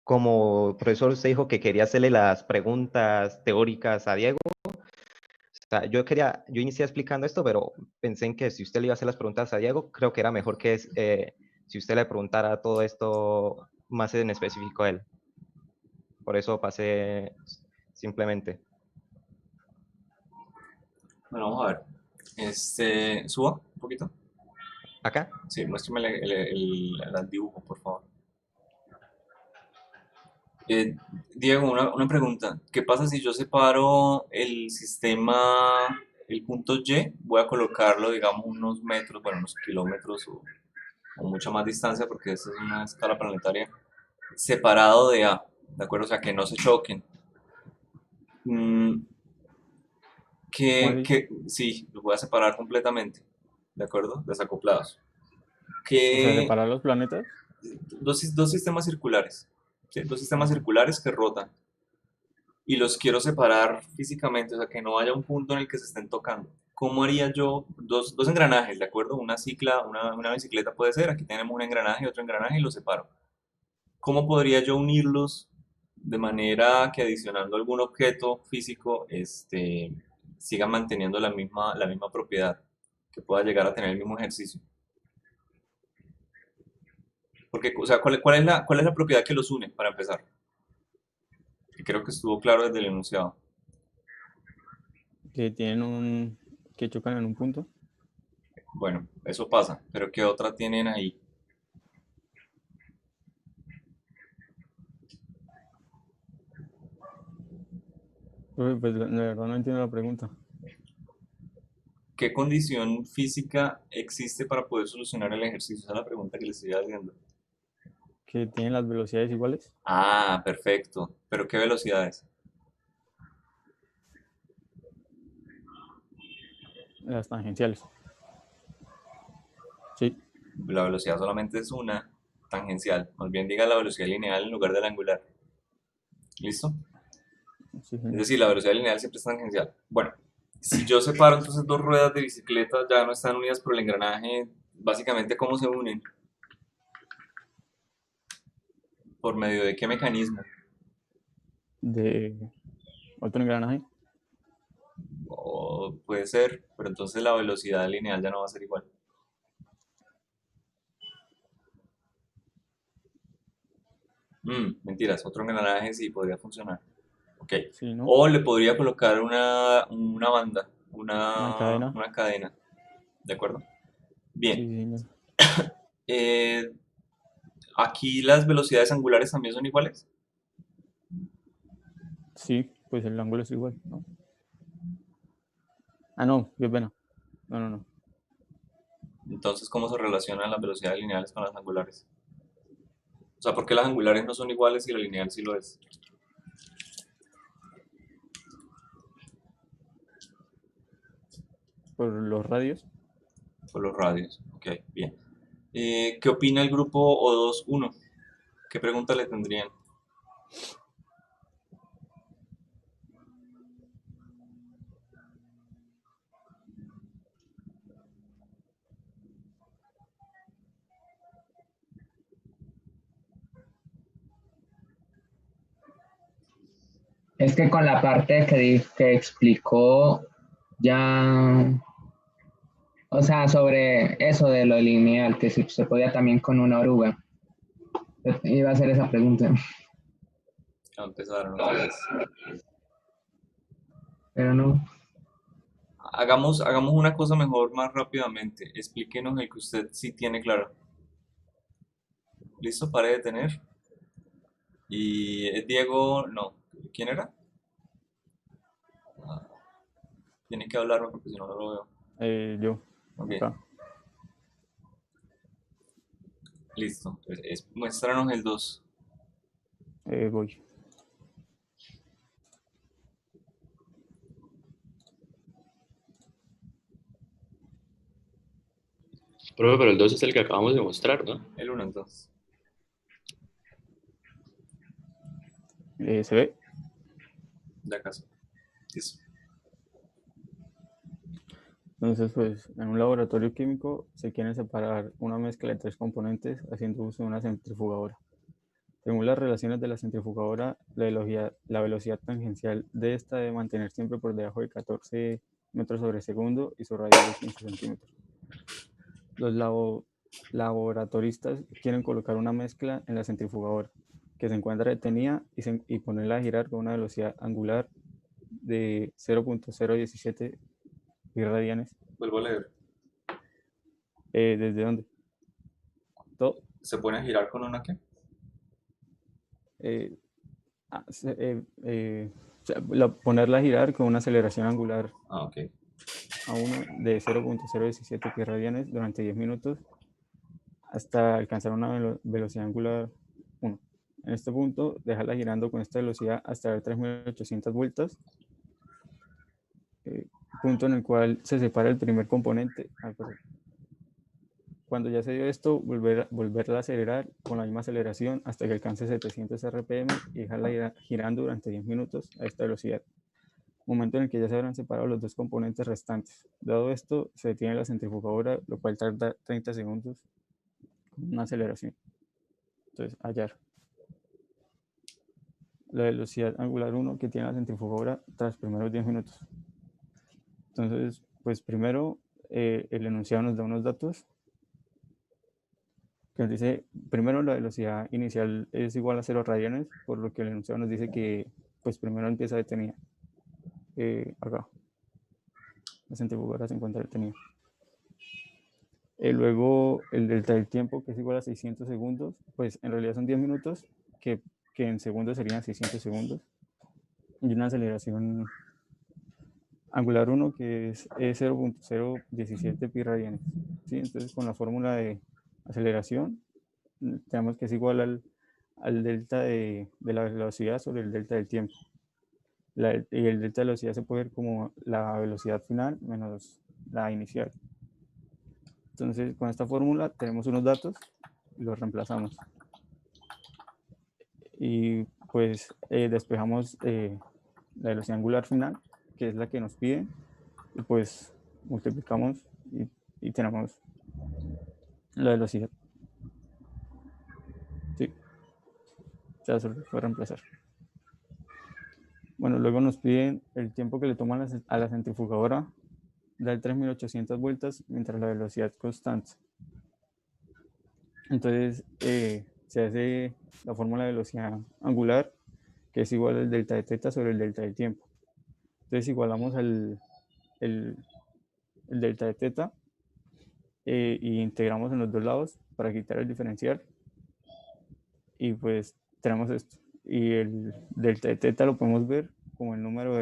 Speaker 11: Como profesor usted dijo que quería hacerle las preguntas teóricas a Diego. O sea, yo inicié explicando esto, pero pensé en que si usted le iba a hacer las preguntas a Diego, creo que era mejor que si usted le preguntara todo esto más en específico a él. Por eso pasé simplemente.
Speaker 1: Bueno, vamos a ver. Suba un poquito.
Speaker 11: ¿Acá?
Speaker 1: Sí, muéstrame el dibujo, por favor. Diego, una pregunta. ¿Qué pasa si yo separo el sistema, el punto Y, voy a colocarlo, digamos, unos metros, bueno, unos kilómetros o mucha más distancia, porque esta es una escala planetaria, separado de A, ¿de acuerdo? O sea, que no se choquen. Sí, los voy a separar completamente, ¿de acuerdo? Desacoplados.
Speaker 9: O sea, separar los planetas.
Speaker 1: Dos sistemas circulares, ¿sí? Dos sistemas circulares que rotan. Y los quiero separar físicamente, o sea, que no haya un punto en el que se estén tocando. ¿Cómo haría yo? Dos engranajes, ¿de acuerdo? Una bicicleta puede ser, aquí tenemos un engranaje y otro engranaje y los separo. ¿Cómo podría yo unirlos de manera que adicionando algún objeto físico, sigan manteniendo la misma propiedad, que pueda llegar a tener el mismo ejercicio? Porque, o sea, ¿cuál es la propiedad que los une, para empezar? Que creo que estuvo claro desde el enunciado.
Speaker 9: Que chocan en un punto.
Speaker 1: Bueno, eso pasa, pero ¿qué otra tienen ahí?
Speaker 9: Pues la verdad no entiendo la pregunta.
Speaker 1: ¿Qué condición física existe para poder solucionar el ejercicio? Esa es la pregunta que les estoy haciendo.
Speaker 9: ¿Que tienen las velocidades iguales?
Speaker 1: Ah, perfecto. ¿Pero qué velocidades?
Speaker 9: Las tangenciales. Sí.
Speaker 1: La velocidad solamente es una tangencial. Más bien diga la velocidad lineal en lugar de la angular. ¿Listo?
Speaker 9: Sí,
Speaker 1: Es decir, la velocidad lineal siempre es tangencial. Bueno, si yo separo entonces dos ruedas de bicicleta, ya no están unidas por el engranaje. Básicamente, ¿cómo se unen? ¿Por medio de qué mecanismo?
Speaker 9: ¿De otro engranaje?
Speaker 1: O puede ser, pero entonces la velocidad lineal ya no va a ser igual. Mentiras, otro engranaje sí podría funcionar. Ok.
Speaker 9: Sí, ¿no?
Speaker 1: O le podría colocar una banda,
Speaker 9: Una cadena.
Speaker 1: una cadena. ¿De acuerdo? Bien,
Speaker 9: Sí, señor.
Speaker 1: eh, aquí las velocidades angulares también son iguales.
Speaker 9: Sí, pues el ángulo es igual, ¿no? Ah, no, qué pena. No, no, no.
Speaker 1: Entonces, ¿cómo se relacionan las velocidades lineales con las angulares? O sea, ¿por qué las angulares no son iguales y la lineal sí lo es?
Speaker 9: Por los radios.
Speaker 1: Por los radios. Ok, bien. ¿Qué opina el grupo O21? ¿Qué pregunta le tendrían?
Speaker 3: Es que con la parte que explicó ya, o sea, sobre eso de lo lineal, que si se podía también con una oruga. Iba a hacer esa pregunta,
Speaker 1: Ya empezaron ustedes.
Speaker 3: pero no.
Speaker 1: Hagamos una cosa mejor más rápidamente. Explíquenos el que usted sí tiene claro. ¿Listo? Pare de tener. Y Diego, no. ¿Quién era? Ah, tiene que hablarme porque si no, no lo veo.
Speaker 9: Yo,
Speaker 1: Ok,
Speaker 9: acá.
Speaker 1: listo. Muéstranos el 2.
Speaker 9: Voy.
Speaker 8: Profe, pero el 2 es el que acabamos de mostrar, ¿no?
Speaker 1: El 1 entonces.
Speaker 9: ¿Se ve?
Speaker 1: De acaso. Listo.
Speaker 9: Entonces, pues, en un laboratorio químico se quiere separar una mezcla de 3 componentes haciendo uso de una centrifugadora. Según las relaciones de la centrifugadora, la velocidad tangencial de esta debe mantener siempre por debajo de 14 metros sobre segundo y su radio de 15 centímetros. Los laboratoristas quieren colocar una mezcla en la centrifugadora que se encuentra detenida y ponerla a girar con una velocidad angular de 0.017 radianes.
Speaker 1: Vuelvo a leer.
Speaker 9: ¿Desde dónde? Todo.
Speaker 1: ¿Se pone a girar con una qué?
Speaker 9: eh, Ponerla a girar con una aceleración angular
Speaker 1: Ah, ok.
Speaker 9: a 1 de 0.017 pi radianes durante 10 minutos hasta alcanzar una velocidad angular 1. En este punto, dejarla girando con esta velocidad hasta dar 3.800 vueltas, punto en el cual se separa el primer componente. Cuando ya se dio esto, volverla a acelerar con la misma aceleración hasta que alcance 700 RPM y dejarla girando durante 10 minutos a esta velocidad. Momento en el que ya se habrán separado los dos componentes restantes. Dado esto, se detiene la centrifugadora, lo cual tarda 30 segundos con una aceleración. Entonces, hallar la velocidad angular 1 que tiene la centrifugadora tras los primeros 10 minutos. Entonces, pues primero el enunciado nos da unos datos que nos dice, primero la velocidad inicial es igual a 0 radianes, por lo que el enunciado nos dice que pues primero empieza detenida. Acá, la centrifugadora se encuentra detenida. Luego el delta del tiempo, que es igual a 600 segundos, pues en realidad son 10 minutos, que en segundos serían 600 segundos. Y una aceleración angular 1, que es 0.017 pi radianes. ¿Sí? Entonces, con la fórmula de aceleración, tenemos que es igual al delta de la velocidad sobre el delta del tiempo. Y el delta de la velocidad se puede ver como la velocidad final menos la inicial. Entonces, con esta fórmula tenemos unos datos y los reemplazamos. Y pues despejamos la velocidad angular final, que es la que nos pide, y pues multiplicamos y tenemos la velocidad. Sí, ya se puede reemplazar. Bueno, luego nos piden el tiempo que le toma a la centrifugadora dar 3.800 vueltas mientras la velocidad es constante. Entonces se hace la fórmula de velocidad angular, que es igual al delta de teta sobre el delta del tiempo. Entonces igualamos el delta de teta y integramos en los dos lados para quitar el diferencial. Y pues tenemos esto. Y el delta de teta lo podemos ver como el número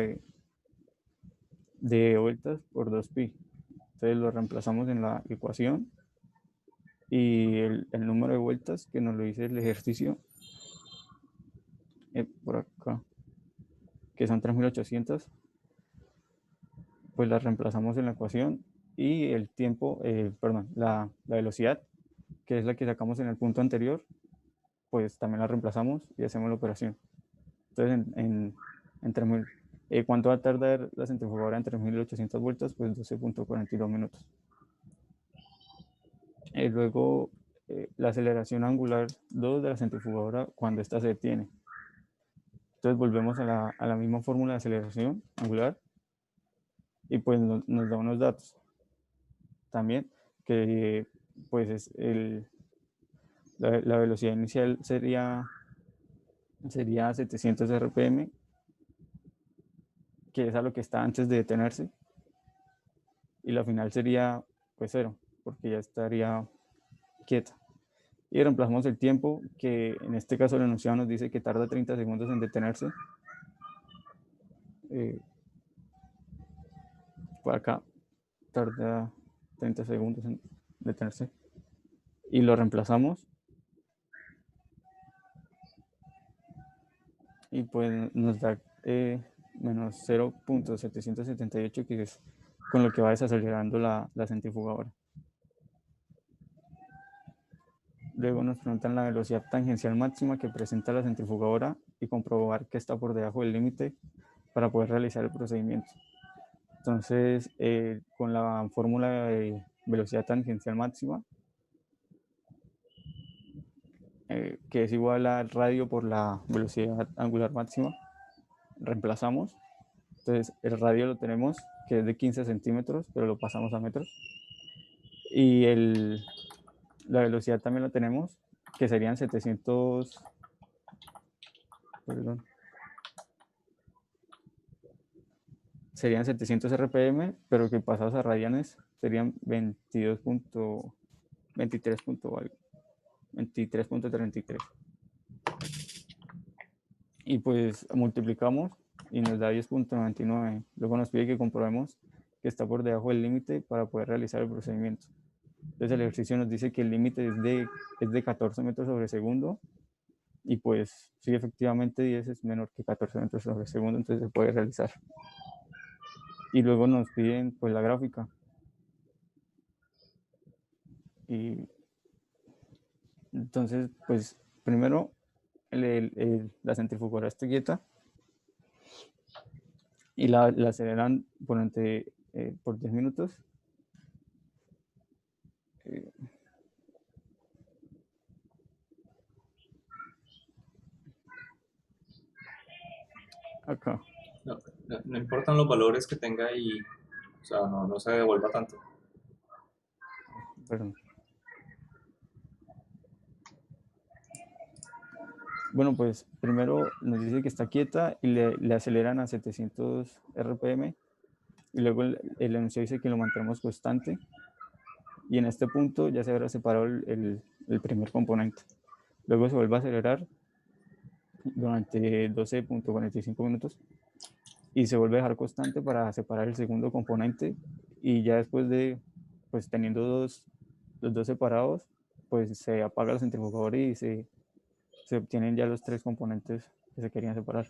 Speaker 9: de vueltas por 2pi. Entonces lo reemplazamos en la ecuación y el número de vueltas que nos lo dice el ejercicio por acá, que son 3800, pues la reemplazamos en la ecuación y el tiempo, perdón, la velocidad, que es la que sacamos en el punto anterior, pues también la reemplazamos y hacemos la operación. Entonces, en 3000, ¿cuánto va a tardar la centrifugadora en 3800 vueltas? Pues 12.42 minutos. Luego, la aceleración angular 2 de la centrifugadora cuando ésta se detiene. Entonces, volvemos a la misma fórmula de aceleración angular y pues nos da unos datos. También que pues es la velocidad inicial sería 700 RPM, que es a lo que está antes de detenerse, y la final sería pues 0, porque ya estaría quieta. Y reemplazamos el tiempo, que en este caso el enunciado nos dice que tarda 30 segundos en detenerse. Por acá tarda 30 segundos en detenerse. Y lo reemplazamos. Y pues nos da menos 0.778, que es con lo que va desacelerando la centrifugadora. Luego nos preguntan la velocidad tangencial máxima que presenta la centrifugadora y comprobar que está por debajo del límite para poder realizar el procedimiento. Entonces, con la fórmula de velocidad tangencial máxima, que es igual al radio por la velocidad angular máxima, reemplazamos. Entonces, el radio lo tenemos, que es de 15 centímetros, pero lo pasamos a metros. Y la velocidad también lo tenemos, que serían 700, perdón, serían 700 RPM, pero que pasados a radianes serían 23.33. Y pues multiplicamos y nos da 10.99. Luego nos pide que comprobemos que está por debajo del límite para poder realizar el procedimiento. Entonces el ejercicio nos dice que el límite es de 14 metros sobre segundo, y pues sí, efectivamente 10 es menor que 14 metros sobre segundo, entonces se puede realizar. Y luego nos piden pues la gráfica. Y entonces pues primero la centrifugadora está quieta y la aceleran por 10 minutos. Acá.
Speaker 1: No importan los valores que tenga y, o sea, no se devuelva tanto.
Speaker 9: Perdón. Bueno, pues primero nos dice que está quieta y le aceleran a 700 RPM, y luego el enunciado dice que lo mantenemos constante, y en este punto ya se habrá separado el primer componente. Luego se vuelve a acelerar durante 12.45 minutos y se vuelve a dejar constante para separar el segundo componente, y ya después de, pues teniendo los dos separados, pues se apaga la centrifugadora y se obtienen ya los tres componentes que se querían separar.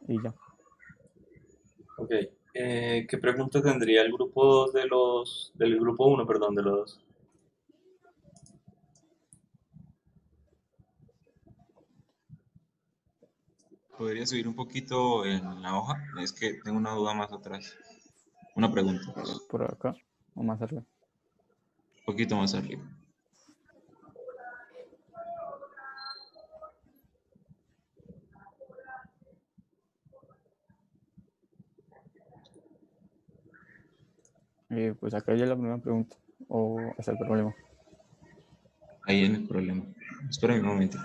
Speaker 9: Y ya.
Speaker 1: Ok. ¿Qué pregunta tendría el grupo 2 del grupo 1, perdón, de los dos?
Speaker 2: ¿Podría subir un poquito en la hoja? Es que tengo una duda más atrás. Una pregunta.
Speaker 9: Por acá o más arriba.
Speaker 2: Un poquito más arriba.
Speaker 9: Pues acá ya la primera pregunta, o hasta el problema.
Speaker 2: Ahí en el problema. Espera un momento.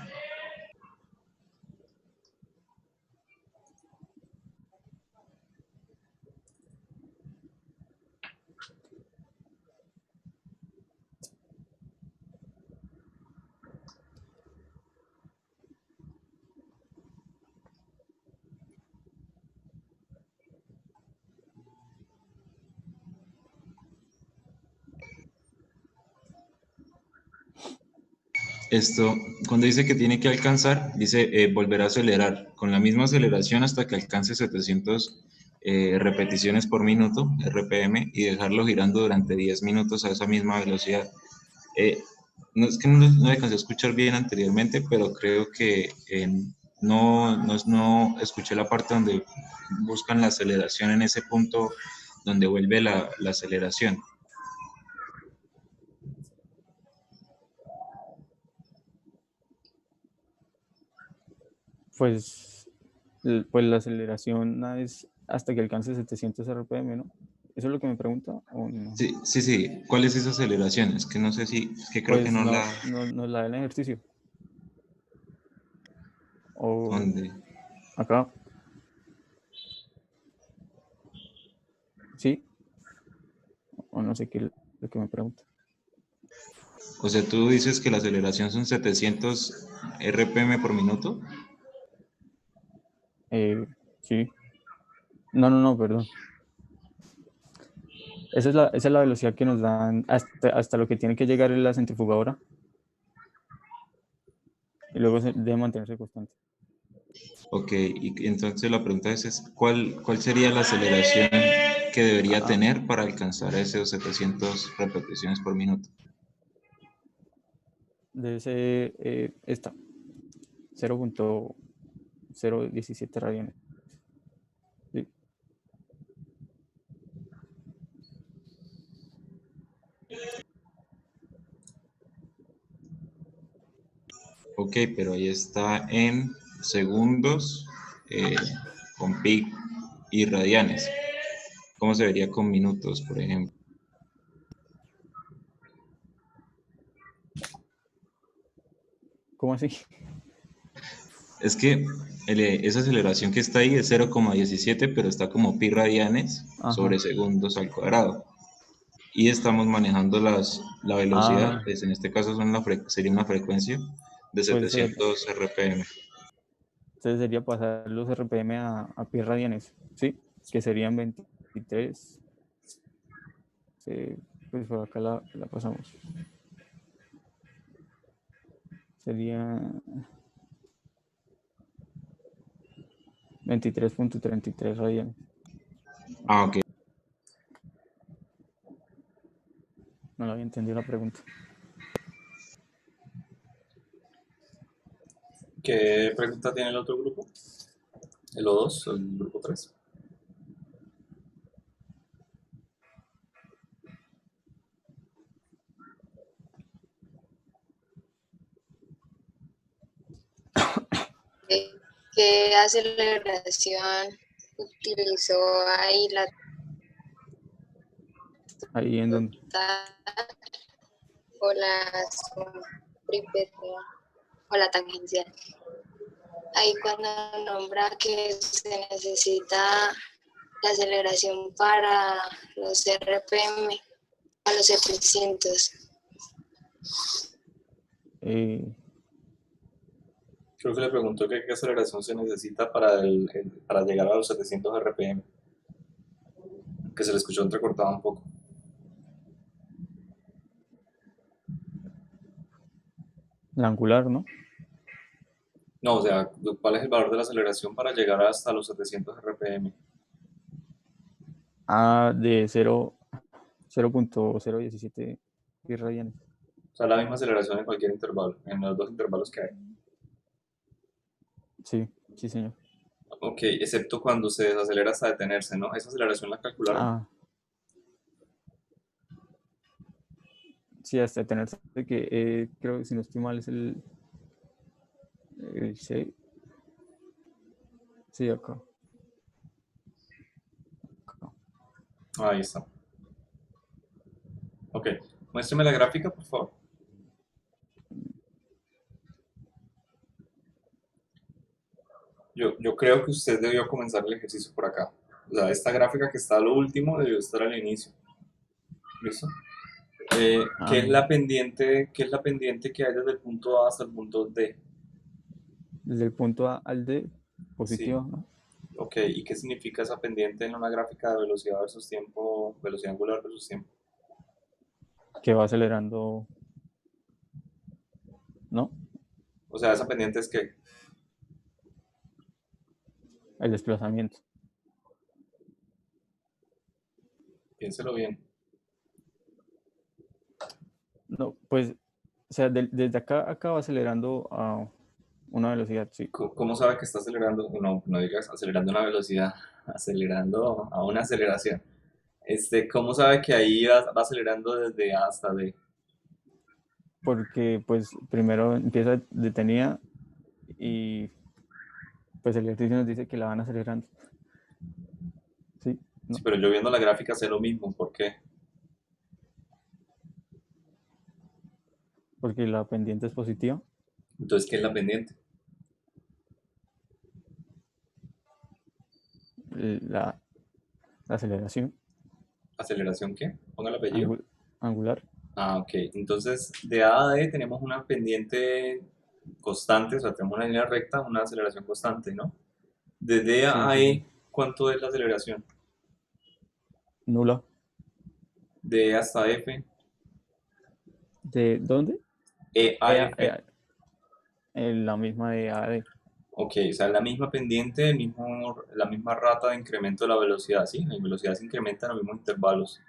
Speaker 2: Esto, cuando dice que tiene que alcanzar, dice volver a acelerar con la misma aceleración hasta que alcance 700 repeticiones por minuto, RPM, y dejarlo girando durante 10 minutos a esa misma velocidad. No es que no alcancé a escuchar bien anteriormente, pero creo que no escuché la parte donde buscan la aceleración en ese punto donde vuelve la aceleración.
Speaker 9: Pues, pues la aceleración es hasta que alcance 700 RPM, ¿no? ¿Eso es lo que me pregunta o no?
Speaker 2: Sí, sí, sí. ¿Cuál es esa aceleración? Es que no sé si, es que creo que
Speaker 9: Pues
Speaker 2: no
Speaker 9: no,
Speaker 2: la...
Speaker 9: no la del ejercicio. O
Speaker 2: ¿Dónde?
Speaker 9: acá. ¿Sí? O no sé qué es lo que me pregunta.
Speaker 2: O sea, tú dices que la aceleración son 700 RPM por minuto.
Speaker 9: Sí. No, perdón. Esa es la velocidad que nos dan hasta lo que tiene que llegar en la centrifugadora. Y luego debe mantenerse constante.
Speaker 2: Ok, y entonces la pregunta es ¿cuál sería la aceleración que debería tener para alcanzar esos 700 repeticiones por minuto?
Speaker 9: Debe ser esta, 0.017 radianes. Sí.
Speaker 2: Ok, pero ahí está en segundos con pi y radianes. ¿Cómo se vería con minutos, por ejemplo?
Speaker 9: ¿Cómo así?
Speaker 2: Es que esa aceleración que está ahí es 0,17, pero está como pi radianes sobre segundos al cuadrado. Y estamos manejando la velocidad, pues en este caso sería una frecuencia de
Speaker 9: Pues
Speaker 2: 700 RPM.
Speaker 9: entonces sería pasar los RPM a pi radianes, ¿sí? Que serían 23. Pues por acá la pasamos. Sería 23.33 radianes.
Speaker 2: Ah, ok.
Speaker 9: No lo había entendido la pregunta.
Speaker 1: ¿Qué pregunta tiene el otro grupo? ¿El O2 o el grupo 3?
Speaker 12: ¿Qué aceleración utilizó ahí la
Speaker 9: Ahí en donde.
Speaker 12: o la centrípeta o la tangencial? Ahí cuando nombra que se necesita la aceleración para los RPM a los 700.
Speaker 1: Creo que le preguntó qué aceleración se necesita para llegar a los 700 RPM. Que se le escuchó entrecortado un poco.
Speaker 9: La angular, ¿no?
Speaker 1: No, o sea, ¿cuál es el valor de la aceleración para llegar hasta los 700 RPM?
Speaker 9: De 0.017 pi radianes.
Speaker 1: O sea, la misma aceleración en cualquier intervalo, en los dos intervalos que hay.
Speaker 9: Sí, señor.
Speaker 1: Ok, excepto cuando se desacelera hasta detenerse, ¿no? ¿Esa aceleración la calcularon?
Speaker 9: Sí, hasta detenerse, que creo que si no estoy mal es el 6. Sí, acá.
Speaker 1: Ahí está. Ok, muéstrame la gráfica, por favor. Yo creo que usted debió comenzar el ejercicio por acá. O sea, esta gráfica que está a lo último debió estar al inicio. ¿Listo? ¿Qué es la pendiente que hay desde el punto A hasta el punto D?
Speaker 9: Desde el punto A al D,
Speaker 1: Sí.
Speaker 9: positiva, ¿no?
Speaker 1: Ok, ¿y qué significa esa pendiente en una gráfica de velocidad versus tiempo, velocidad angular versus tiempo?
Speaker 9: Que va acelerando, ¿no?
Speaker 1: O sea, esa pendiente es que,
Speaker 9: El desplazamiento.
Speaker 1: piénselo bien.
Speaker 9: No, pues, o sea, desde acá va acelerando a una velocidad, sí.
Speaker 1: ¿Cómo sabe que está acelerando? No, no digas acelerando a una velocidad, acelerando a una aceleración. ¿Cómo sabe que ahí va acelerando desde A hasta D?
Speaker 9: Porque, pues, primero empieza detenida y, pues, el ejercicio nos dice que la van acelerando. Sí, no,
Speaker 1: Sí, pero yo viendo la gráfica sé lo mismo. ¿Por qué?
Speaker 9: porque la pendiente es positiva.
Speaker 1: Entonces, ¿qué es la pendiente?
Speaker 9: La aceleración
Speaker 1: ¿Aceleración qué? Ponga el apellido.
Speaker 9: angular.
Speaker 1: Ah, ok. Entonces, de A a D tenemos una pendiente constante, o sea, tenemos una línea recta, una aceleración constante, ¿no? De D
Speaker 9: Sí,
Speaker 1: a
Speaker 9: sí, sí.
Speaker 1: E, ¿cuánto es la aceleración?
Speaker 9: Nula.
Speaker 1: De E hasta F,
Speaker 9: ¿De dónde?
Speaker 1: E a F.
Speaker 9: La misma de AD.
Speaker 1: Ok, o sea, la misma pendiente, la misma rata de incremento de la velocidad, ¿sí? La velocidad se incrementa en los mismos intervalos.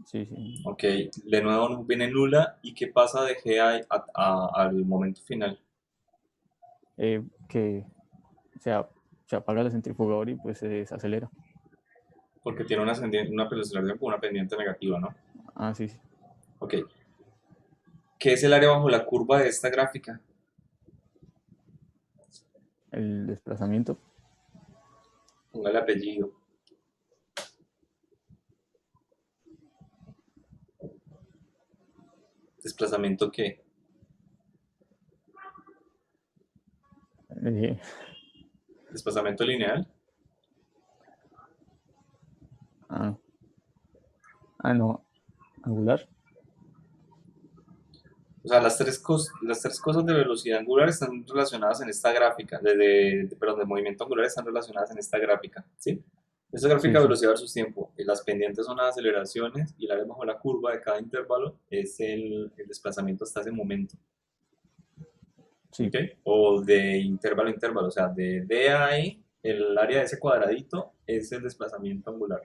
Speaker 9: Sí, sí.
Speaker 1: Ok, de nuevo viene nula. ¿Y qué pasa de G al momento final?
Speaker 9: Que se apaga el centrifugador y pues se desacelera.
Speaker 1: Porque tiene una aceleración con una pendiente negativa, ¿no?
Speaker 9: Ah, sí, sí.
Speaker 1: Ok. ¿Qué es el área bajo la curva de esta gráfica?
Speaker 9: El desplazamiento.
Speaker 1: Ponga el apellido. ¿Desplazamiento qué?
Speaker 9: eh,
Speaker 1: ¿Desplazamiento lineal?
Speaker 9: ah, no. Angular.
Speaker 1: O sea, las tres cosas de velocidad angular están relacionadas en esta gráfica, perdón, de movimiento angular están relacionadas en esta gráfica, ¿sí? Esta gráfica
Speaker 9: Sí,
Speaker 1: de
Speaker 9: sí.
Speaker 1: velocidad versus tiempo, y las pendientes son las aceleraciones y el área bajo la curva de cada intervalo es el desplazamiento hasta ese momento,
Speaker 9: Sí.
Speaker 1: ¿ok? O de intervalo a intervalo, o sea, de D a E, el área de ese cuadradito es el desplazamiento angular.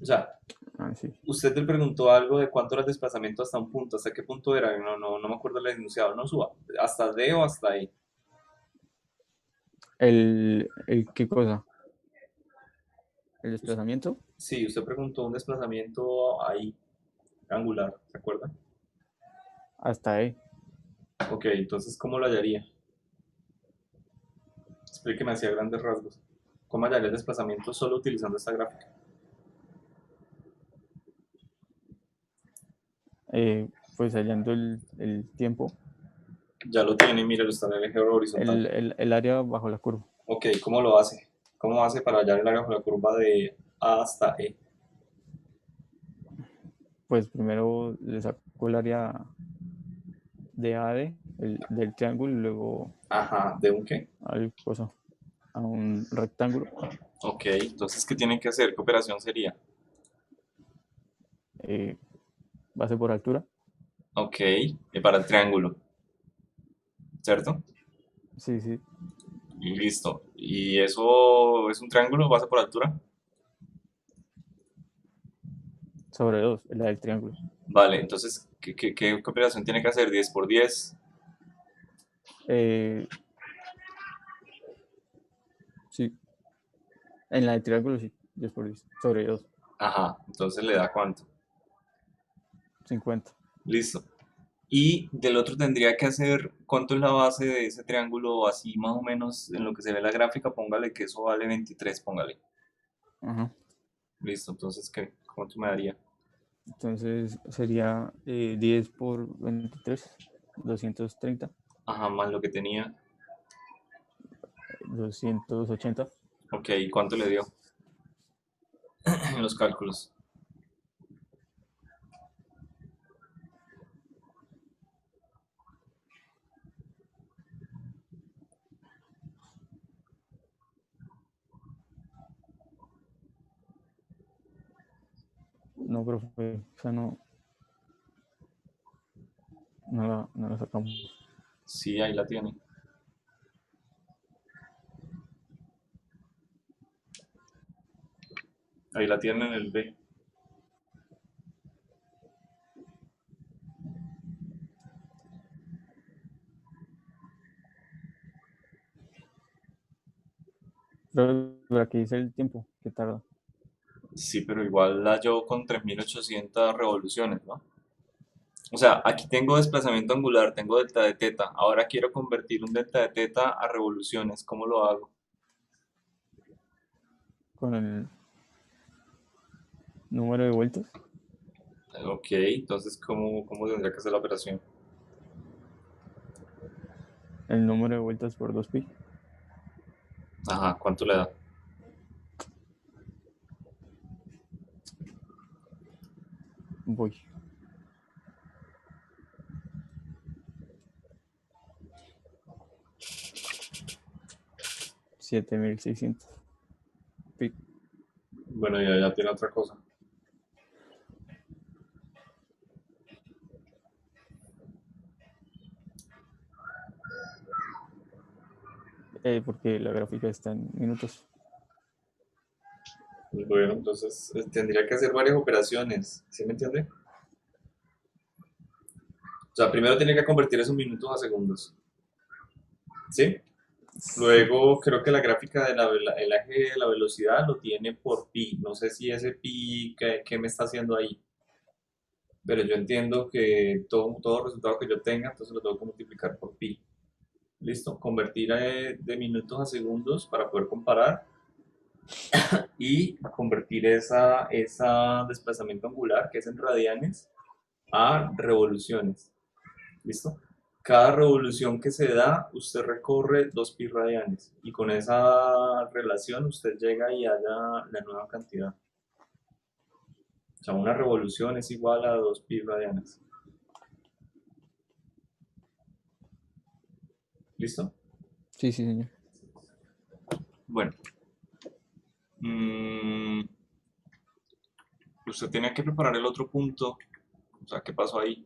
Speaker 1: O sea,
Speaker 9: Ah, sí.
Speaker 1: usted le preguntó algo de cuánto era el desplazamiento hasta un punto, ¿hasta qué punto era? No me acuerdo el enunciado, no suba, ¿hasta D o hasta E?
Speaker 9: ¿Qué cosa? ¿El desplazamiento?
Speaker 1: Sí, usted preguntó un desplazamiento ahí, angular, ¿se acuerda?
Speaker 9: Hasta E.
Speaker 1: Ok, entonces, ¿cómo lo hallaría? Explíqueme así a grandes rasgos. ¿Cómo hallaría el desplazamiento solo utilizando esta gráfica?
Speaker 9: Pues hallando el tiempo.
Speaker 1: Ya lo tiene, mire, lo está en el eje horizontal.
Speaker 9: El área bajo la curva.
Speaker 1: Ok, ¿cómo lo hace? ¿Cómo hace para hallar el área bajo la curva de A hasta E?
Speaker 9: Pues primero le saco el área de AD, del triángulo, y luego
Speaker 1: Ajá, ¿de un qué?
Speaker 9: a un rectángulo.
Speaker 1: Ok, entonces, ¿qué tienen que hacer? ¿Qué operación sería?
Speaker 9: Base por altura.
Speaker 1: Ok, para el triángulo, ¿cierto?
Speaker 9: Sí, sí.
Speaker 1: Y listo. ¿Y eso es un triángulo, base por altura?
Speaker 9: Sobre 2, la del triángulo.
Speaker 1: Vale, entonces, ¿qué operación tiene que hacer? 10 por 10.
Speaker 9: Sí. En la del triángulo, sí. 10 por 10. Sobre 2.
Speaker 1: Ajá, entonces le da cuánto.
Speaker 9: 50.
Speaker 1: Listo. Y del otro tendría que hacer cuánto es la base de ese triángulo, así más o menos en lo que se ve en la gráfica, póngale que eso vale 23, póngale.
Speaker 9: Ajá.
Speaker 1: Listo, entonces, ¿cuánto me daría?
Speaker 9: Entonces sería 10 por 23, 230.
Speaker 1: Ajá, más lo que tenía.
Speaker 9: 280.
Speaker 1: Ok, ¿y cuánto le dio? En los cálculos.
Speaker 9: No, profe, o sea, no la sacamos.
Speaker 1: Sí, ahí la tiene. Ahí la tiene en el B.
Speaker 9: Pero aquí dice el tiempo que tarda.
Speaker 1: Sí, pero igual la llevo con 3800 revoluciones, ¿no? O sea, aquí tengo desplazamiento angular, tengo delta de teta. Ahora quiero convertir un delta de teta a revoluciones. ¿Cómo lo hago?
Speaker 9: Con el número de vueltas.
Speaker 1: Ok, entonces, ¿cómo tendría que hacer la operación?
Speaker 9: El número de vueltas por 2pi.
Speaker 1: Ajá, ¿cuánto le da?
Speaker 9: Voy. $7,600 pi.
Speaker 1: Bueno, ya tiene otra cosa.
Speaker 9: Porque la gráfica está en minutos.
Speaker 1: Bueno, entonces tendría que hacer varias operaciones, ¿sí me entiende? O sea, primero tiene que convertir esos minutos a segundos, ¿sí? Luego creo que la gráfica de el eje de la velocidad lo tiene por pi. No sé si ese pi, ¿qué me está haciendo ahí? Pero yo entiendo que todo resultado que yo tenga, entonces lo tengo que multiplicar por pi. ¿Listo? Convertir de minutos a segundos para poder comparar y convertir esa desplazamiento angular, que es en radianes, a revoluciones. ¿Listo? Cada revolución que se da, usted recorre 2 pi radianes y con esa relación usted llega y halla la nueva cantidad. O sea, una revolución es igual a 2 pi radianes. ¿Listo?
Speaker 9: Sí, señor.
Speaker 1: Bueno. Usted tiene que preparar el otro punto. O sea, ¿qué pasó ahí?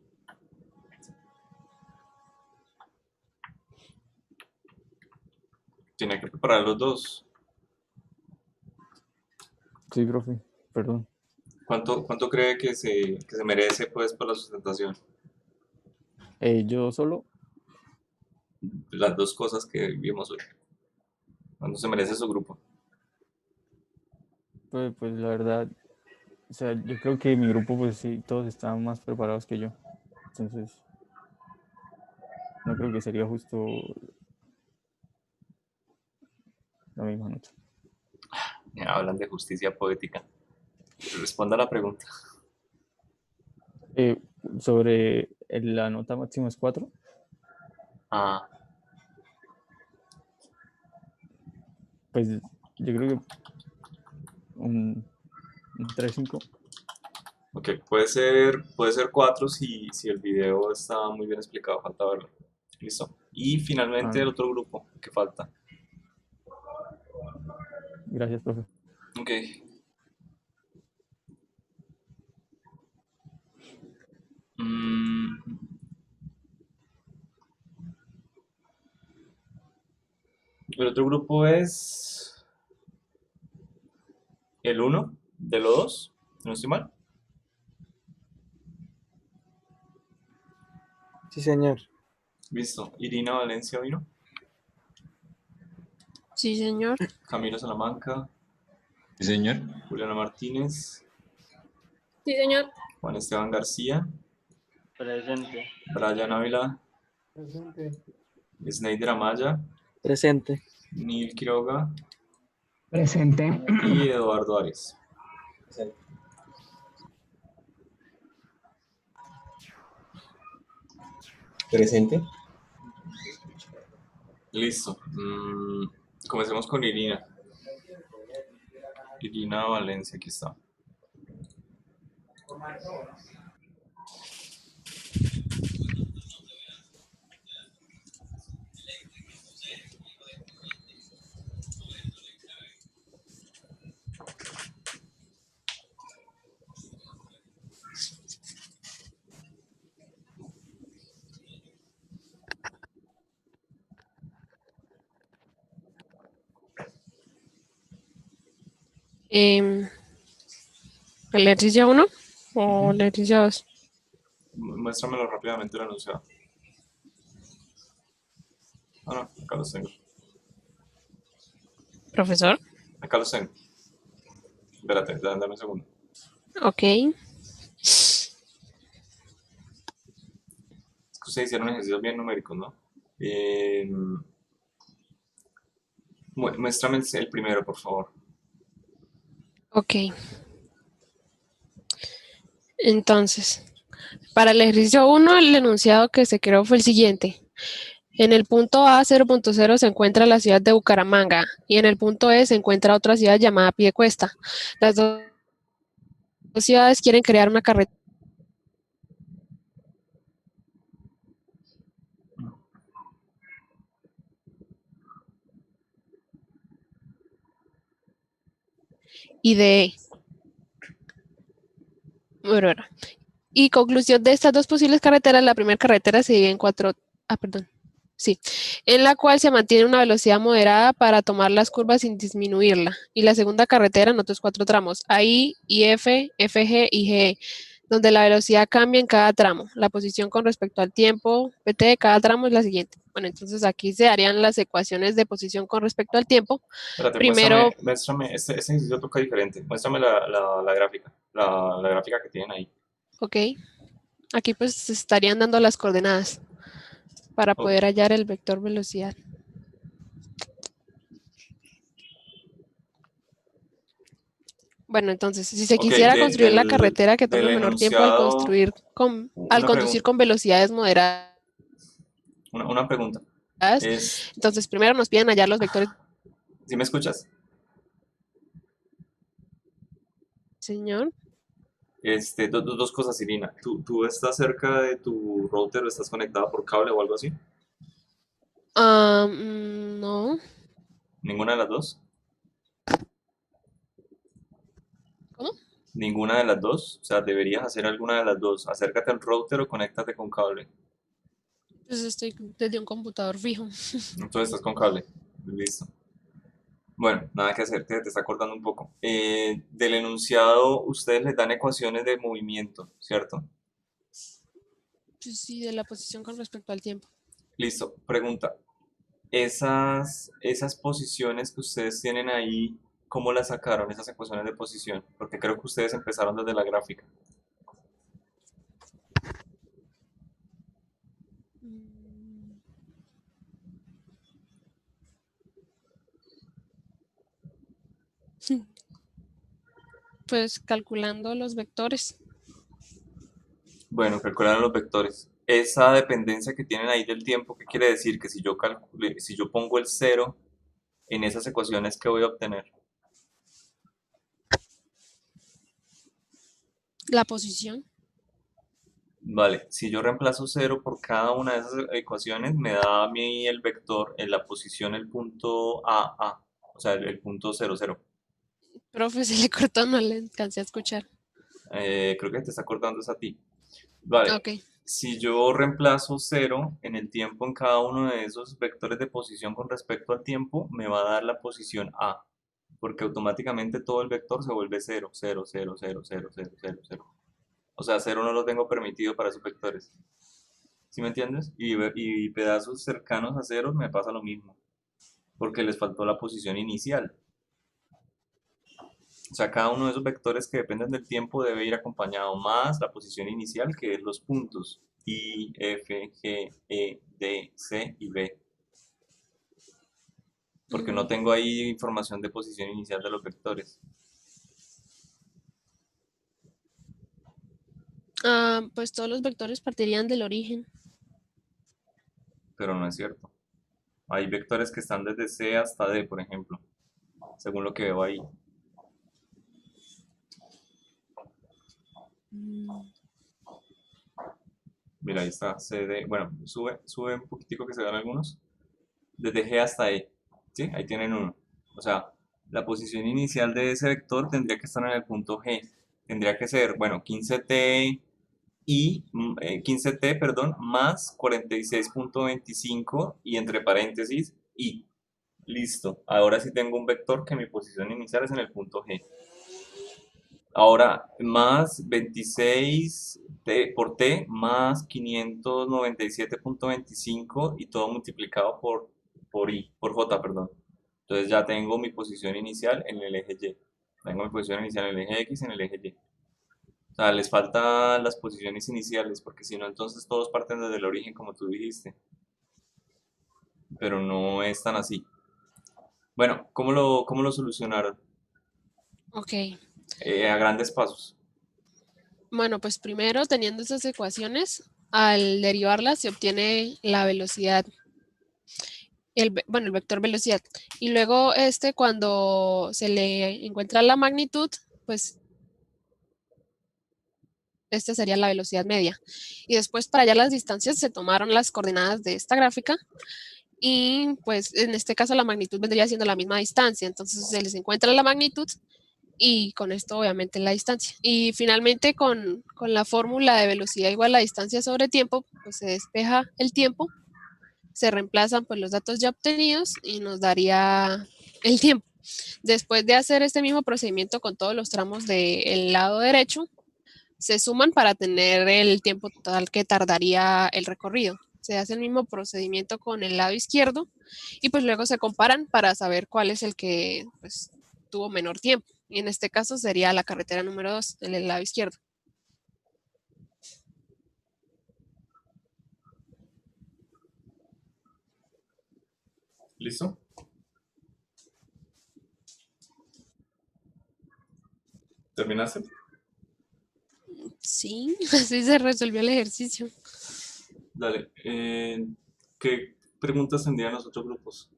Speaker 1: Tiene que preparar los dos.
Speaker 9: Sí, profe, perdón.
Speaker 1: ¿Cuánto cree que se merece pues por la sustentación?
Speaker 9: Yo solo,
Speaker 1: Las dos cosas que vimos hoy. ¿Cuánto se merece su grupo?
Speaker 9: pues la verdad, o sea, yo creo que mi grupo, pues sí, todos estaban más preparados que yo. Entonces, no creo que sería justo la misma nota.
Speaker 1: Ya hablan de justicia poética. Responda a la pregunta.
Speaker 9: Sobre la nota máxima es 4.
Speaker 1: Ah,
Speaker 9: Pues yo creo que un 3,5.
Speaker 1: ok, puede ser 4 si el video está muy bien explicado, falta verlo. Listo. Y finalmente el otro grupo que falta.
Speaker 9: Gracias, profe.
Speaker 1: Ok. El otro grupo es el 1 de los 2, ¿no estoy mal?
Speaker 13: Sí, señor.
Speaker 1: Listo. Irina Valencia vino.
Speaker 10: Sí, señor.
Speaker 1: Camilo Salamanca.
Speaker 2: Sí, señor.
Speaker 1: Juliana Martínez.
Speaker 7: Sí, señor.
Speaker 1: Juan Esteban García.
Speaker 13: Presente.
Speaker 1: Brian Ávila.
Speaker 13: Presente.
Speaker 1: Sneider Amaya.
Speaker 13: Presente.
Speaker 1: Neil Quiroga.
Speaker 3: Presente.
Speaker 1: Y Eduardo Arias.
Speaker 14: Presente.
Speaker 1: Listo. Comencemos con Irina. Irina Valencia, aquí está.
Speaker 7: Em, ¿El ejercicio 1 o
Speaker 1: Ujú.
Speaker 7: el ejercicio 2?
Speaker 1: Muéstramelo rápidamente el enunciado. Ah, no, acá los tengo.
Speaker 7: Profesor.
Speaker 1: Acá los tengo. Espérate, dame un segundo.
Speaker 7: Ok.
Speaker 1: Es que ustedes hicieron ejercicios bien numéricos, ¿no? Muéstrame el primero, por favor.
Speaker 7: Ok. Entonces, para el ejercicio 1, el enunciado que se creó fue el siguiente. En el punto A 0.0 se encuentra la ciudad de Bucaramanga y en el punto E se encuentra otra ciudad llamada Piedecuesta. Las dos ciudades quieren crear una carretera y de bueno, y conclusión de estas dos posibles carreteras, la primera carretera se divide en cuatro, sí, en la cual se mantiene una velocidad moderada para tomar las curvas sin disminuirla. Y la segunda carretera en otros 4 tramos, A, I, F, G y G, donde la velocidad cambia en cada tramo. La posición con respecto al tiempo PT de cada tramo es la siguiente. Bueno, entonces aquí se harían las ecuaciones de posición con respecto al tiempo.
Speaker 1: Espérate,
Speaker 7: Primero,
Speaker 1: muéstrame, este ejercicio toca diferente. Muéstrame la gráfica, la gráfica que tienen ahí.
Speaker 7: ok, aquí pues se estarían dando las coordenadas para
Speaker 1: Ok.
Speaker 7: poder hallar el vector velocidad. Bueno, entonces, si se
Speaker 1: Ok,
Speaker 7: quisiera construir la carretera que
Speaker 1: del
Speaker 7: tome menor tiempo al
Speaker 1: enunciado,
Speaker 7: conducir con velocidades moderadas,
Speaker 1: una pregunta.
Speaker 7: entonces primero nos piden hallar los vectores.
Speaker 1: ¿Sí me escuchas?
Speaker 7: Señor.
Speaker 1: Dos cosas, Irina. ¿Tú estás cerca de tu router o estás conectada por cable o algo así?
Speaker 7: No.
Speaker 1: ¿Ninguna de las dos?
Speaker 7: ¿Cómo?
Speaker 1: Ninguna de las dos. O sea, deberías hacer alguna de las dos. Acércate al router o conéctate con cable.
Speaker 7: Pues estoy desde un computador fijo.
Speaker 1: Entonces estás con cable. Listo. Bueno, nada que hacer, te está cortando un poco. Del enunciado, ustedes les dan ecuaciones de movimiento, ¿cierto?
Speaker 7: Pues sí, de la posición con respecto al tiempo.
Speaker 1: Listo. Pregunta. Esas posiciones que ustedes tienen ahí, ¿cómo las sacaron, esas ecuaciones de posición? Porque creo que ustedes empezaron desde la gráfica.
Speaker 7: Pues calculando los vectores.
Speaker 1: Bueno, calcularon los vectores. Esa dependencia que tienen ahí del tiempo, ¿qué quiere decir? Que si yo pongo el cero en esas ecuaciones, ¿qué voy a obtener?
Speaker 7: La posición.
Speaker 1: Vale, si yo reemplazo 0 por cada una de esas ecuaciones, me da a mí el vector en la posición el punto A, o sea, el punto 0, 0.
Speaker 7: Profe, se le cortó, no le alcancé a escuchar.
Speaker 1: Creo que te está cortando es a ti. Vale,
Speaker 7: Ok.
Speaker 1: si yo reemplazo 0 en el tiempo en cada uno de esos vectores de posición con respecto al tiempo, me va a dar la posición A, porque automáticamente todo el vector se vuelve 0, 0, 0, 0, 0, 0, 0, 0. O sea, 0 no lo tengo permitido para esos vectores. ¿Sí me entiendes? Y pedazos cercanos a 0 me pasa lo mismo, porque les faltó la posición inicial. O sea, cada uno de esos vectores que dependen del tiempo debe ir acompañado más la posición inicial, que es los puntos I, F, G, E, D, C y B. Porque no tengo ahí información de posición inicial de los vectores.
Speaker 7: Pues todos los vectores partirían del origen.
Speaker 1: Pero no es cierto. Hay vectores que están desde C hasta D, por ejemplo, según lo que veo ahí. Mira, ahí está, CD. Bueno, sube un poquitico que se vean algunos. Desde G hasta E. ¿Sí? Ahí tienen uno. O sea, la posición inicial de ese vector tendría que estar en el punto G. Tendría que ser, bueno, 15t y 15t, perdón, más 46.25 y entre paréntesis I. Listo. Ahora sí tengo un vector que mi posición inicial es en el punto G. Ahora, más 26 por t más 597.25 y todo multiplicado por j, perdón. Entonces ya tengo mi posición inicial en el eje Y. Tengo mi posición inicial en el eje X, en el eje Y. O sea, les faltan las posiciones iniciales, porque si no, entonces todos parten desde el origen, como tú dijiste. Pero no es tan así. Bueno, cómo lo solucionaron?
Speaker 7: Ok.
Speaker 1: A grandes pasos.
Speaker 7: Bueno, pues primero, teniendo esas ecuaciones, al derivarlas se obtiene la velocidad, el vector velocidad. Y luego cuando se le encuentra la magnitud, pues esta sería la velocidad media. Y después para hallar las distancias se tomaron las coordenadas de esta gráfica y pues en este caso la magnitud vendría siendo la misma distancia. Entonces se les encuentra la magnitud y con esto obviamente la distancia. Y finalmente con la fórmula de velocidad igual a distancia sobre tiempo, pues se despeja el tiempo, se reemplazan pues los datos ya obtenidos y nos daría el tiempo. Después de hacer este mismo procedimiento con todos los tramos del lado derecho, se suman para tener el tiempo total que tardaría el recorrido. Se hace el mismo procedimiento con el lado izquierdo y pues luego se comparan para saber cuál es el que pues, tuvo menor tiempo. Y en este caso sería la carretera número 2, en el lado izquierdo.
Speaker 1: ¿Listo? ¿Terminaste?
Speaker 7: Sí, así se resolvió el ejercicio.
Speaker 1: Dale. ¿Qué preguntas tendrían los otros grupos?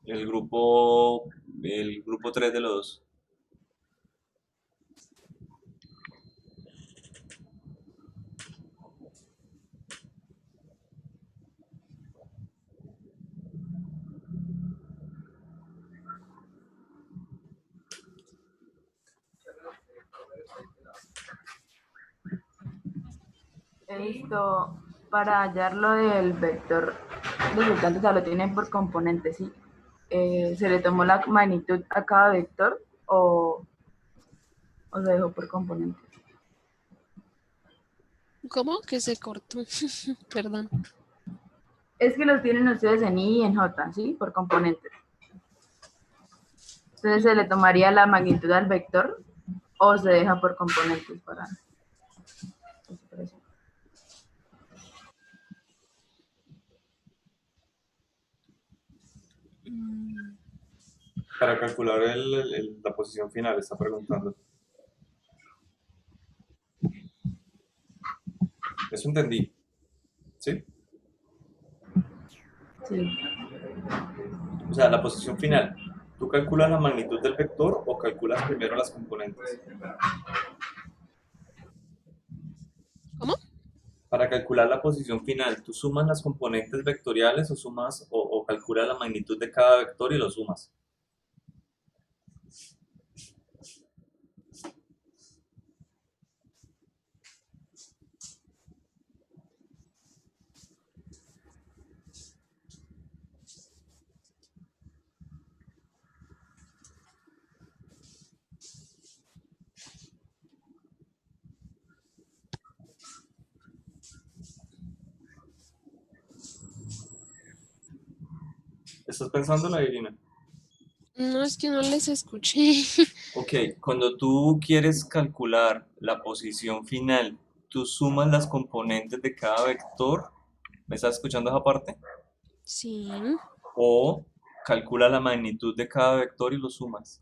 Speaker 1: El grupo 3 de los dos.
Speaker 4: Esto, para hallar lo del vector resultante, o sea, lo tienen por componentes, ¿sí? ¿Se le tomó la magnitud a cada vector o se dejó por componentes?
Speaker 7: ¿Cómo? Que se cortó. Perdón.
Speaker 4: Es que los tienen ustedes en I y en J, ¿sí? Por componentes. Entonces, ¿se le tomaría la magnitud al vector o se deja por componentes para eso?
Speaker 1: Para calcular la posición final, está preguntando. Eso entendí. ¿Sí?
Speaker 4: Sí.
Speaker 1: O sea, la posición final. ¿Tú calculas la magnitud del vector o calculas primero las componentes?
Speaker 7: ¿Cómo?
Speaker 1: Para calcular la posición final, ¿tú sumas las componentes vectoriales o sumas o calculas la magnitud de cada vector y lo sumas? ¿Estás pensando, la Irina?
Speaker 7: No, es que no les escuché.
Speaker 1: Ok, cuando tú quieres calcular la posición final, ¿tú sumas las componentes de cada vector? ¿Me estás escuchando esa parte?
Speaker 7: Sí.
Speaker 1: O calcula la magnitud de cada vector y lo sumas.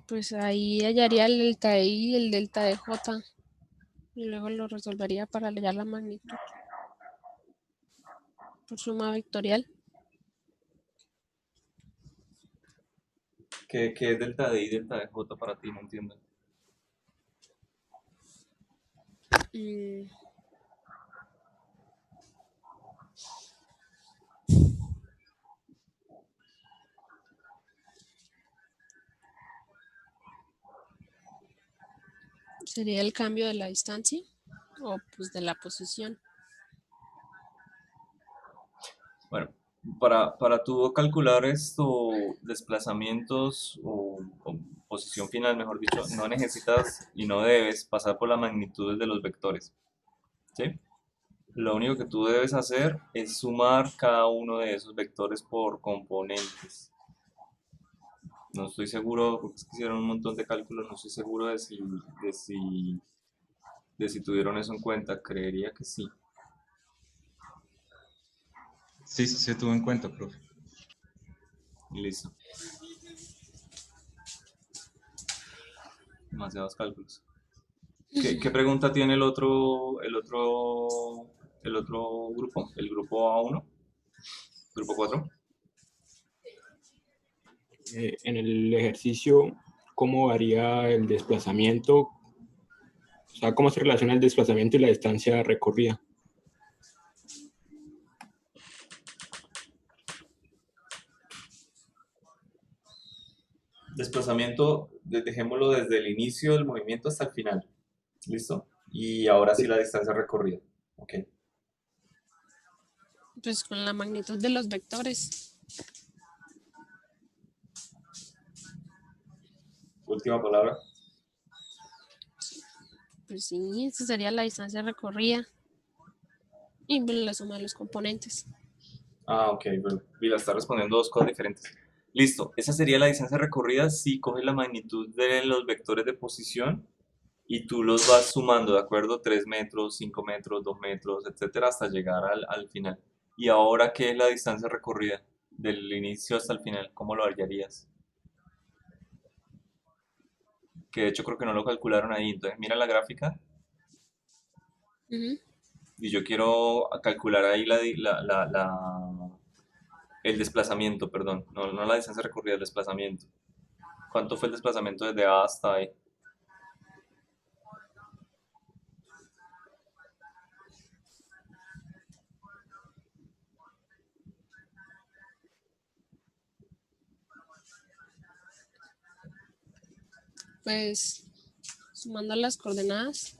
Speaker 7: Pues ahí hallaría el delta de I y el delta de J. Y luego lo resolvería para hallar la magnitud. Por suma vectorial.
Speaker 1: ¿Qué es delta de I y delta de J para ti? No entiendo.
Speaker 7: Mm, Sería el cambio de la distancia o pues de la posición.
Speaker 1: Bueno, para tú calcular esto, desplazamientos o posición final, mejor dicho, no necesitas y no debes pasar por las magnitudes de los vectores, ¿sí? Lo único que tú debes hacer es sumar cada uno de esos vectores por componentes. No estoy seguro, porque es que hicieron un montón de cálculos, no estoy seguro de si tuvieron eso en cuenta, creería que sí.
Speaker 2: Sí, sí se tuvo en cuenta, profe.
Speaker 1: Listo. Demasiados cálculos. ¿Qué pregunta tiene el otro grupo? ¿El grupo A1? ¿Grupo 4?
Speaker 14: En el ejercicio, ¿cómo varía el desplazamiento? O sea, ¿cómo se relaciona el desplazamiento y la distancia recorrida?
Speaker 1: Desplazamiento, dejémoslo desde el inicio del movimiento hasta el final. ¿Listo? Y ahora sí la distancia recorrida. Ok.
Speaker 7: Pues con la magnitud de los vectores.
Speaker 1: Última palabra.
Speaker 7: Pues sí, esa sería la distancia recorrida. Y pues, la suma de los componentes.
Speaker 1: Ah, ok. Bueno, Vila está respondiendo dos cosas diferentes. Listo. Esa sería la distancia recorrida si coges la magnitud de los vectores de posición y tú los vas sumando, ¿de acuerdo? 3 metros, 5 metros, 2 metros, etcétera, hasta llegar al final. ¿Y ahora qué es la distancia recorrida? Del inicio hasta el final, ¿cómo lo hallarías? Que de hecho creo que no lo calcularon ahí. Entonces mira la gráfica
Speaker 7: Ujú.
Speaker 1: y yo quiero calcular ahí el desplazamiento, perdón. No la distancia recorrida, el desplazamiento. ¿Cuánto fue el desplazamiento desde A hasta ahí?
Speaker 7: Pues sumando las coordenadas.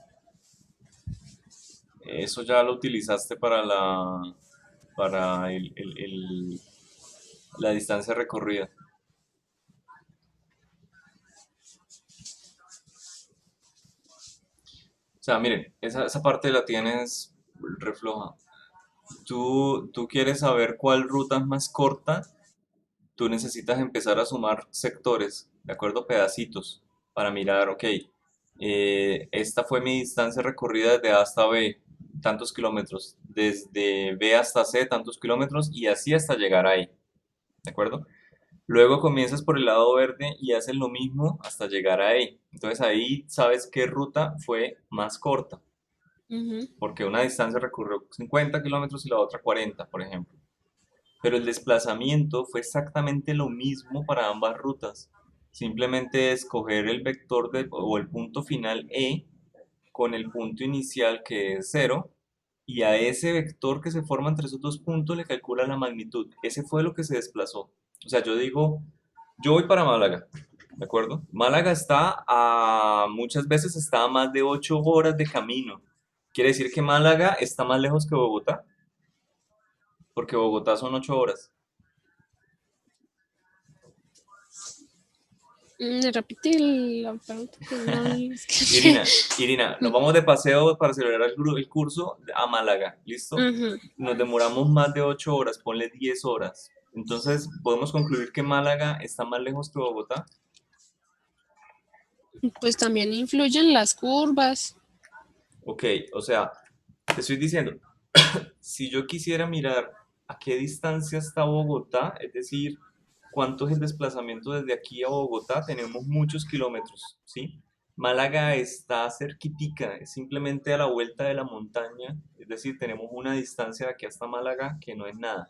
Speaker 1: Eso ya lo utilizaste para la distancia recorrida. O sea, miren, esa parte la tienes refloja. Tú quieres saber cuál ruta es más corta, tú necesitas empezar a sumar sectores, ¿de acuerdo? Pedacitos, para mirar, ok, esta fue mi distancia recorrida desde A hasta B, tantos kilómetros, desde B hasta C, tantos kilómetros, y así hasta llegar ahí, ¿de acuerdo? Luego comienzas por el lado verde y haces lo mismo hasta llegar ahí. Entonces ahí sabes qué ruta fue más corta,
Speaker 7: Ujú.
Speaker 1: porque una distancia recorrió 50 kilómetros y la otra 40, por ejemplo. Pero el desplazamiento fue exactamente lo mismo para ambas rutas. Simplemente escoger el vector o el punto final E con el punto inicial que es 0 y a ese vector que se forma entre esos dos puntos le calcula la magnitud. Ese fue lo que se desplazó. O sea, yo digo, yo voy para Málaga, ¿de acuerdo? Málaga muchas veces está a más de 8 horas de camino. Quiere decir que Málaga está más lejos que Bogotá, porque Bogotá son 8 horas.
Speaker 7: Repite la pregunta. Que no, es que-
Speaker 1: Irina, nos vamos de paseo para celebrar el curso a Málaga, ¿listo?
Speaker 7: Ujú.
Speaker 1: Nos demoramos más de 8 horas, ponle 10 horas. Entonces, ¿podemos concluir que Málaga está más lejos que Bogotá?
Speaker 7: Pues también influyen las curvas.
Speaker 1: Ok, o sea, te estoy diciendo, si yo quisiera mirar a qué distancia está Bogotá, es decir, cuánto es el desplazamiento desde aquí a Bogotá, tenemos muchos kilómetros, ¿sí? Málaga está cerquitica, es simplemente a la vuelta de la montaña, es decir, tenemos una distancia de aquí hasta Málaga que no es nada,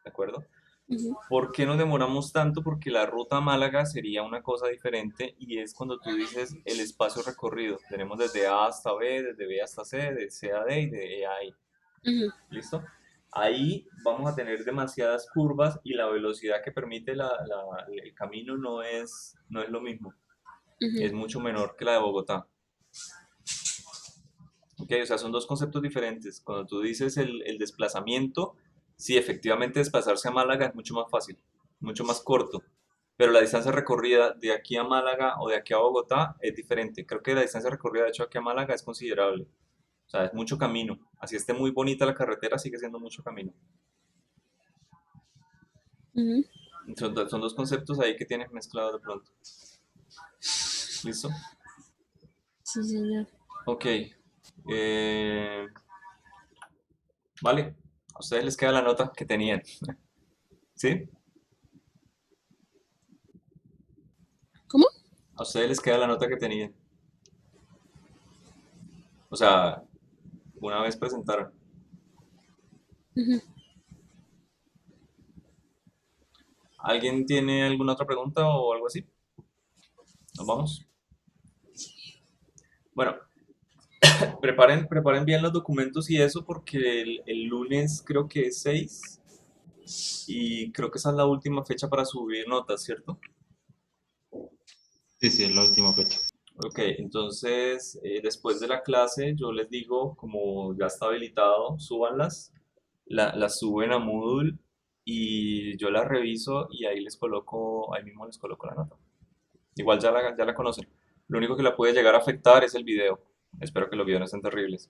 Speaker 1: ¿de acuerdo?
Speaker 7: Ujú.
Speaker 1: ¿Por qué nos demoramos tanto? Porque la ruta a Málaga sería una cosa diferente y es cuando tú dices el espacio recorrido. Tenemos desde A hasta B, desde B hasta C, de C a D y de E a I.
Speaker 7: Ujú.
Speaker 1: ¿Listo? Ahí vamos a tener demasiadas curvas y la velocidad que permite el camino no es lo mismo.
Speaker 7: Ujú.
Speaker 1: Es mucho menor que la de Bogotá. ¿ok? O sea, son dos conceptos diferentes. Cuando tú dices el desplazamiento, sí, efectivamente desplazarse a Málaga es mucho más fácil, mucho más corto, pero la distancia recorrida de aquí a Málaga o de aquí a Bogotá es diferente. Creo que la distancia recorrida de hecho aquí a Málaga es considerable, o sea, es mucho camino. Así esté muy bonita la carretera, sigue siendo mucho camino.
Speaker 7: Ujú.
Speaker 1: Son dos conceptos ahí que tienes mezclados de pronto. ¿Listo?
Speaker 7: Sí, señor.
Speaker 1: Ok. Vale. A ustedes les queda la nota que tenían. ¿Sí?
Speaker 7: ¿Cómo?
Speaker 1: A ustedes les queda la nota que tenían. O sea, una vez presentaron.
Speaker 7: Ujú.
Speaker 1: ¿Alguien tiene alguna otra pregunta o algo así? ¿Nos vamos? Bueno, preparen bien los documentos y eso porque el lunes creo que es 6 y creo que esa es la última fecha para subir notas, ¿cierto?
Speaker 2: Sí, sí, es la última fecha.
Speaker 1: Ok, entonces después de la clase yo les digo, como ya está habilitado, súbanlas, las suben a Moodle y yo las reviso y ahí les coloco, ahí mismo les coloco la nota. Igual ya la conocen. Lo único que la puede llegar a afectar es el video. Espero que los videos no estén terribles.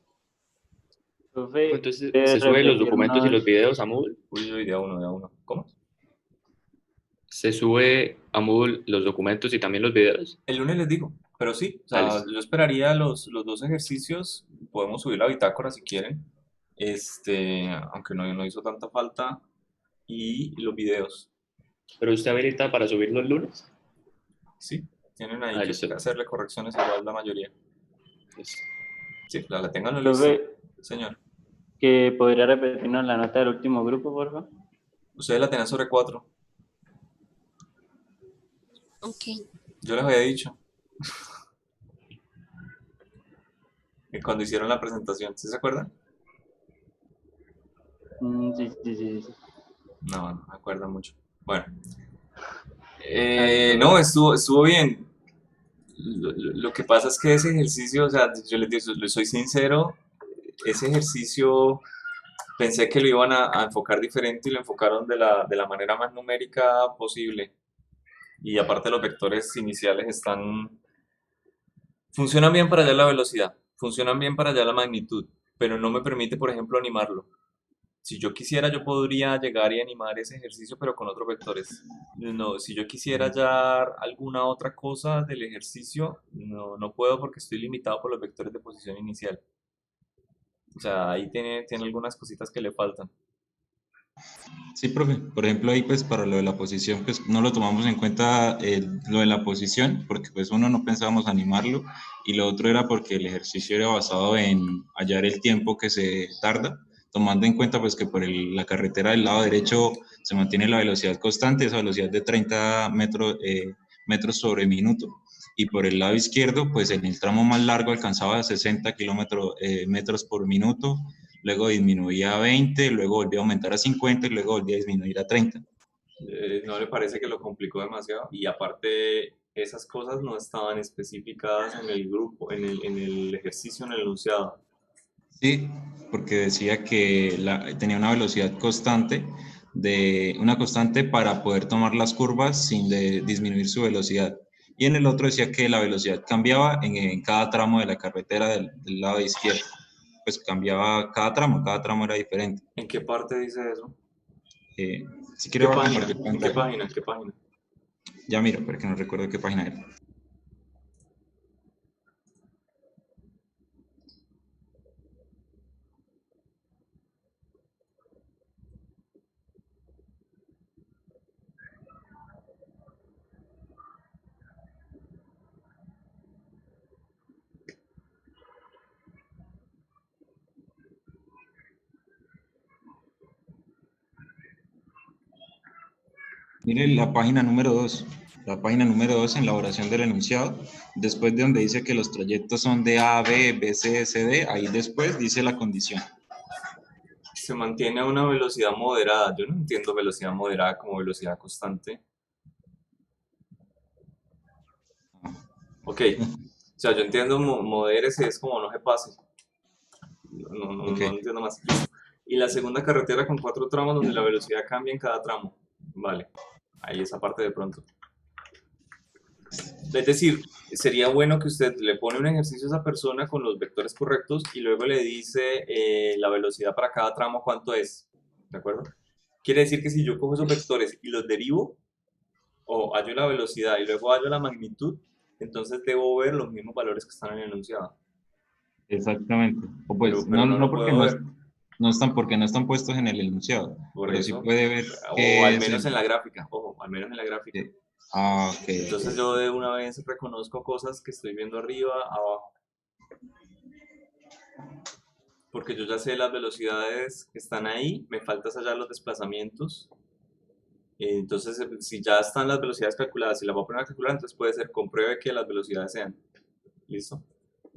Speaker 13: Profe,
Speaker 8: Entonces,
Speaker 13: ¿puede
Speaker 8: ¿se suben los
Speaker 13: repetir
Speaker 8: documentos y
Speaker 13: una
Speaker 8: los
Speaker 13: vez?
Speaker 8: videos a Moodle?
Speaker 1: Uy, de a uno, de a uno. ¿Cómo?
Speaker 8: ¿Se sube a Moodle los documentos y también los videos?
Speaker 1: El lunes les digo, pero sí, o
Speaker 8: Ah,
Speaker 1: sea,
Speaker 8: listo.
Speaker 1: yo esperaría los dos ejercicios, podemos subir la bitácora si quieren, aunque no hizo tanta falta, y los videos,
Speaker 8: ¿Pero usted habilita para subirlo el lunes?
Speaker 1: sí, tienen ahí
Speaker 8: Ah,
Speaker 1: que
Speaker 8: listo.
Speaker 1: hacerle correcciones igual la mayoría.
Speaker 8: Listo.
Speaker 1: Sí, la tenganlo lista,
Speaker 13: Profe,
Speaker 1: señor.
Speaker 13: ¿que podría repetirnos la nota del último grupo, por favor?
Speaker 1: Ustedes la tenían sobre 4,
Speaker 7: Ok.
Speaker 1: yo les había dicho, que cuando hicieron la presentación, ¿sí se acuerdan?
Speaker 13: Sí, sí, sí, sí.
Speaker 1: No me acuerdo mucho. Bueno,
Speaker 13: Ah, listo,
Speaker 1: no,
Speaker 13: profe.
Speaker 1: estuvo bien. Lo que pasa es que ese ejercicio, o sea, yo les digo, les soy sincero, ese ejercicio pensé que lo iban a enfocar diferente y lo enfocaron de la manera más numérica posible. Y aparte los vectores iniciales funcionan bien para hallar la velocidad, funcionan bien para hallar la magnitud, pero no me permite, por ejemplo, animarlo. Si yo quisiera, yo podría llegar y animar ese ejercicio, pero con otros vectores. No, si yo quisiera hallar alguna otra cosa del ejercicio, no puedo porque estoy limitado por los vectores de posición inicial. O sea, ahí tiene algunas cositas que le faltan.
Speaker 2: Sí, profe. Por ejemplo, ahí pues para lo de la posición, pues no lo tomamos en cuenta lo de la posición, porque pues uno no pensábamos animarlo y lo otro era porque el ejercicio era basado en hallar el tiempo que se tarda, tomando en cuenta pues que por la carretera del lado derecho se mantiene la velocidad constante, esa velocidad de 30 metros sobre minuto. Y por el lado izquierdo, pues en el tramo más largo alcanzaba 60 metros por minuto, luego disminuía a 20, luego volvía a aumentar a 50 y luego volvía a disminuir a 30.
Speaker 1: ¿No le parece que lo complicó demasiado? Y aparte, esas cosas no estaban especificadas en el grupo, en el ejercicio, en el enunciado.
Speaker 2: Sí, porque decía que tenía una velocidad constante, una constante para poder tomar las curvas sin disminuir su velocidad. Y en el otro decía que la velocidad cambiaba en cada tramo de la carretera del lado izquierdo. Pues cambiaba cada tramo era diferente.
Speaker 1: ¿En qué parte dice eso?
Speaker 2: Si
Speaker 1: ¿En
Speaker 2: quiere
Speaker 1: qué
Speaker 2: voy a
Speaker 1: página?
Speaker 2: compartir
Speaker 1: ¿En qué
Speaker 2: pantalla.
Speaker 1: página? ¿En qué página?
Speaker 2: Ya miro, porque no recuerdo qué página era. Mire la página número 2. La página número 2 en elaboración del enunciado. Después de donde dice que los trayectos son de A a B, B, C, C, D, ahí después dice la condición.
Speaker 1: Se mantiene a una velocidad moderada. Yo no entiendo velocidad moderada como velocidad constante. Ok, o sea, yo entiendo modérese es como no se pase.
Speaker 2: Ok.
Speaker 1: no entiendo más. Y la segunda carretera con 4 tramos donde la velocidad cambia en cada tramo. Vale, ahí esa parte de pronto. Es decir, sería bueno que usted le pone un ejercicio a esa persona con los vectores correctos y luego le dice la velocidad para cada tramo cuánto es, ¿de acuerdo? Quiere decir que si yo cojo esos vectores y los derivo, o hallo la velocidad y luego hallo la magnitud, entonces debo ver los mismos valores que están en el enunciado.
Speaker 2: Exactamente. O pues,
Speaker 1: Pero no
Speaker 2: no
Speaker 1: lo
Speaker 2: porque
Speaker 1: puedo
Speaker 2: no,
Speaker 1: ver.
Speaker 2: porque no están puestos en el enunciado,
Speaker 1: Por
Speaker 2: pero sí
Speaker 1: eso,
Speaker 2: puede ver
Speaker 1: o
Speaker 2: qué
Speaker 1: al
Speaker 2: es
Speaker 1: menos
Speaker 2: el...
Speaker 1: en la gráfica, ojo, al menos en la gráfica.
Speaker 2: Ok.
Speaker 1: Entonces yo de una vez reconozco cosas que estoy viendo arriba, abajo. Porque yo ya sé las velocidades que están ahí, me falta hallar los desplazamientos. Entonces, si ya están las velocidades calculadas y las voy a poner a calcular, entonces puede ser compruebe que las velocidades sean. ¿Listo?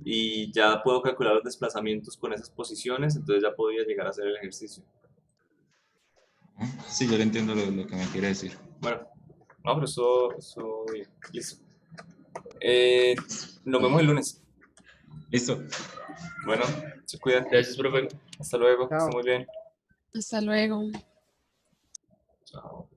Speaker 1: Y ya puedo calcular los desplazamientos con esas posiciones, entonces ya podría llegar a hacer el ejercicio.
Speaker 2: Sí, yo le entiendo lo que me quiere decir.
Speaker 1: Bueno, no, pero eso bien. Listo. Nos vemos el lunes.
Speaker 2: Listo.
Speaker 1: Bueno, se cuidan.
Speaker 8: Gracias, profe.
Speaker 1: Hasta luego, que
Speaker 3: Chao.
Speaker 1: esté muy bien.
Speaker 7: Hasta luego.
Speaker 1: Chao.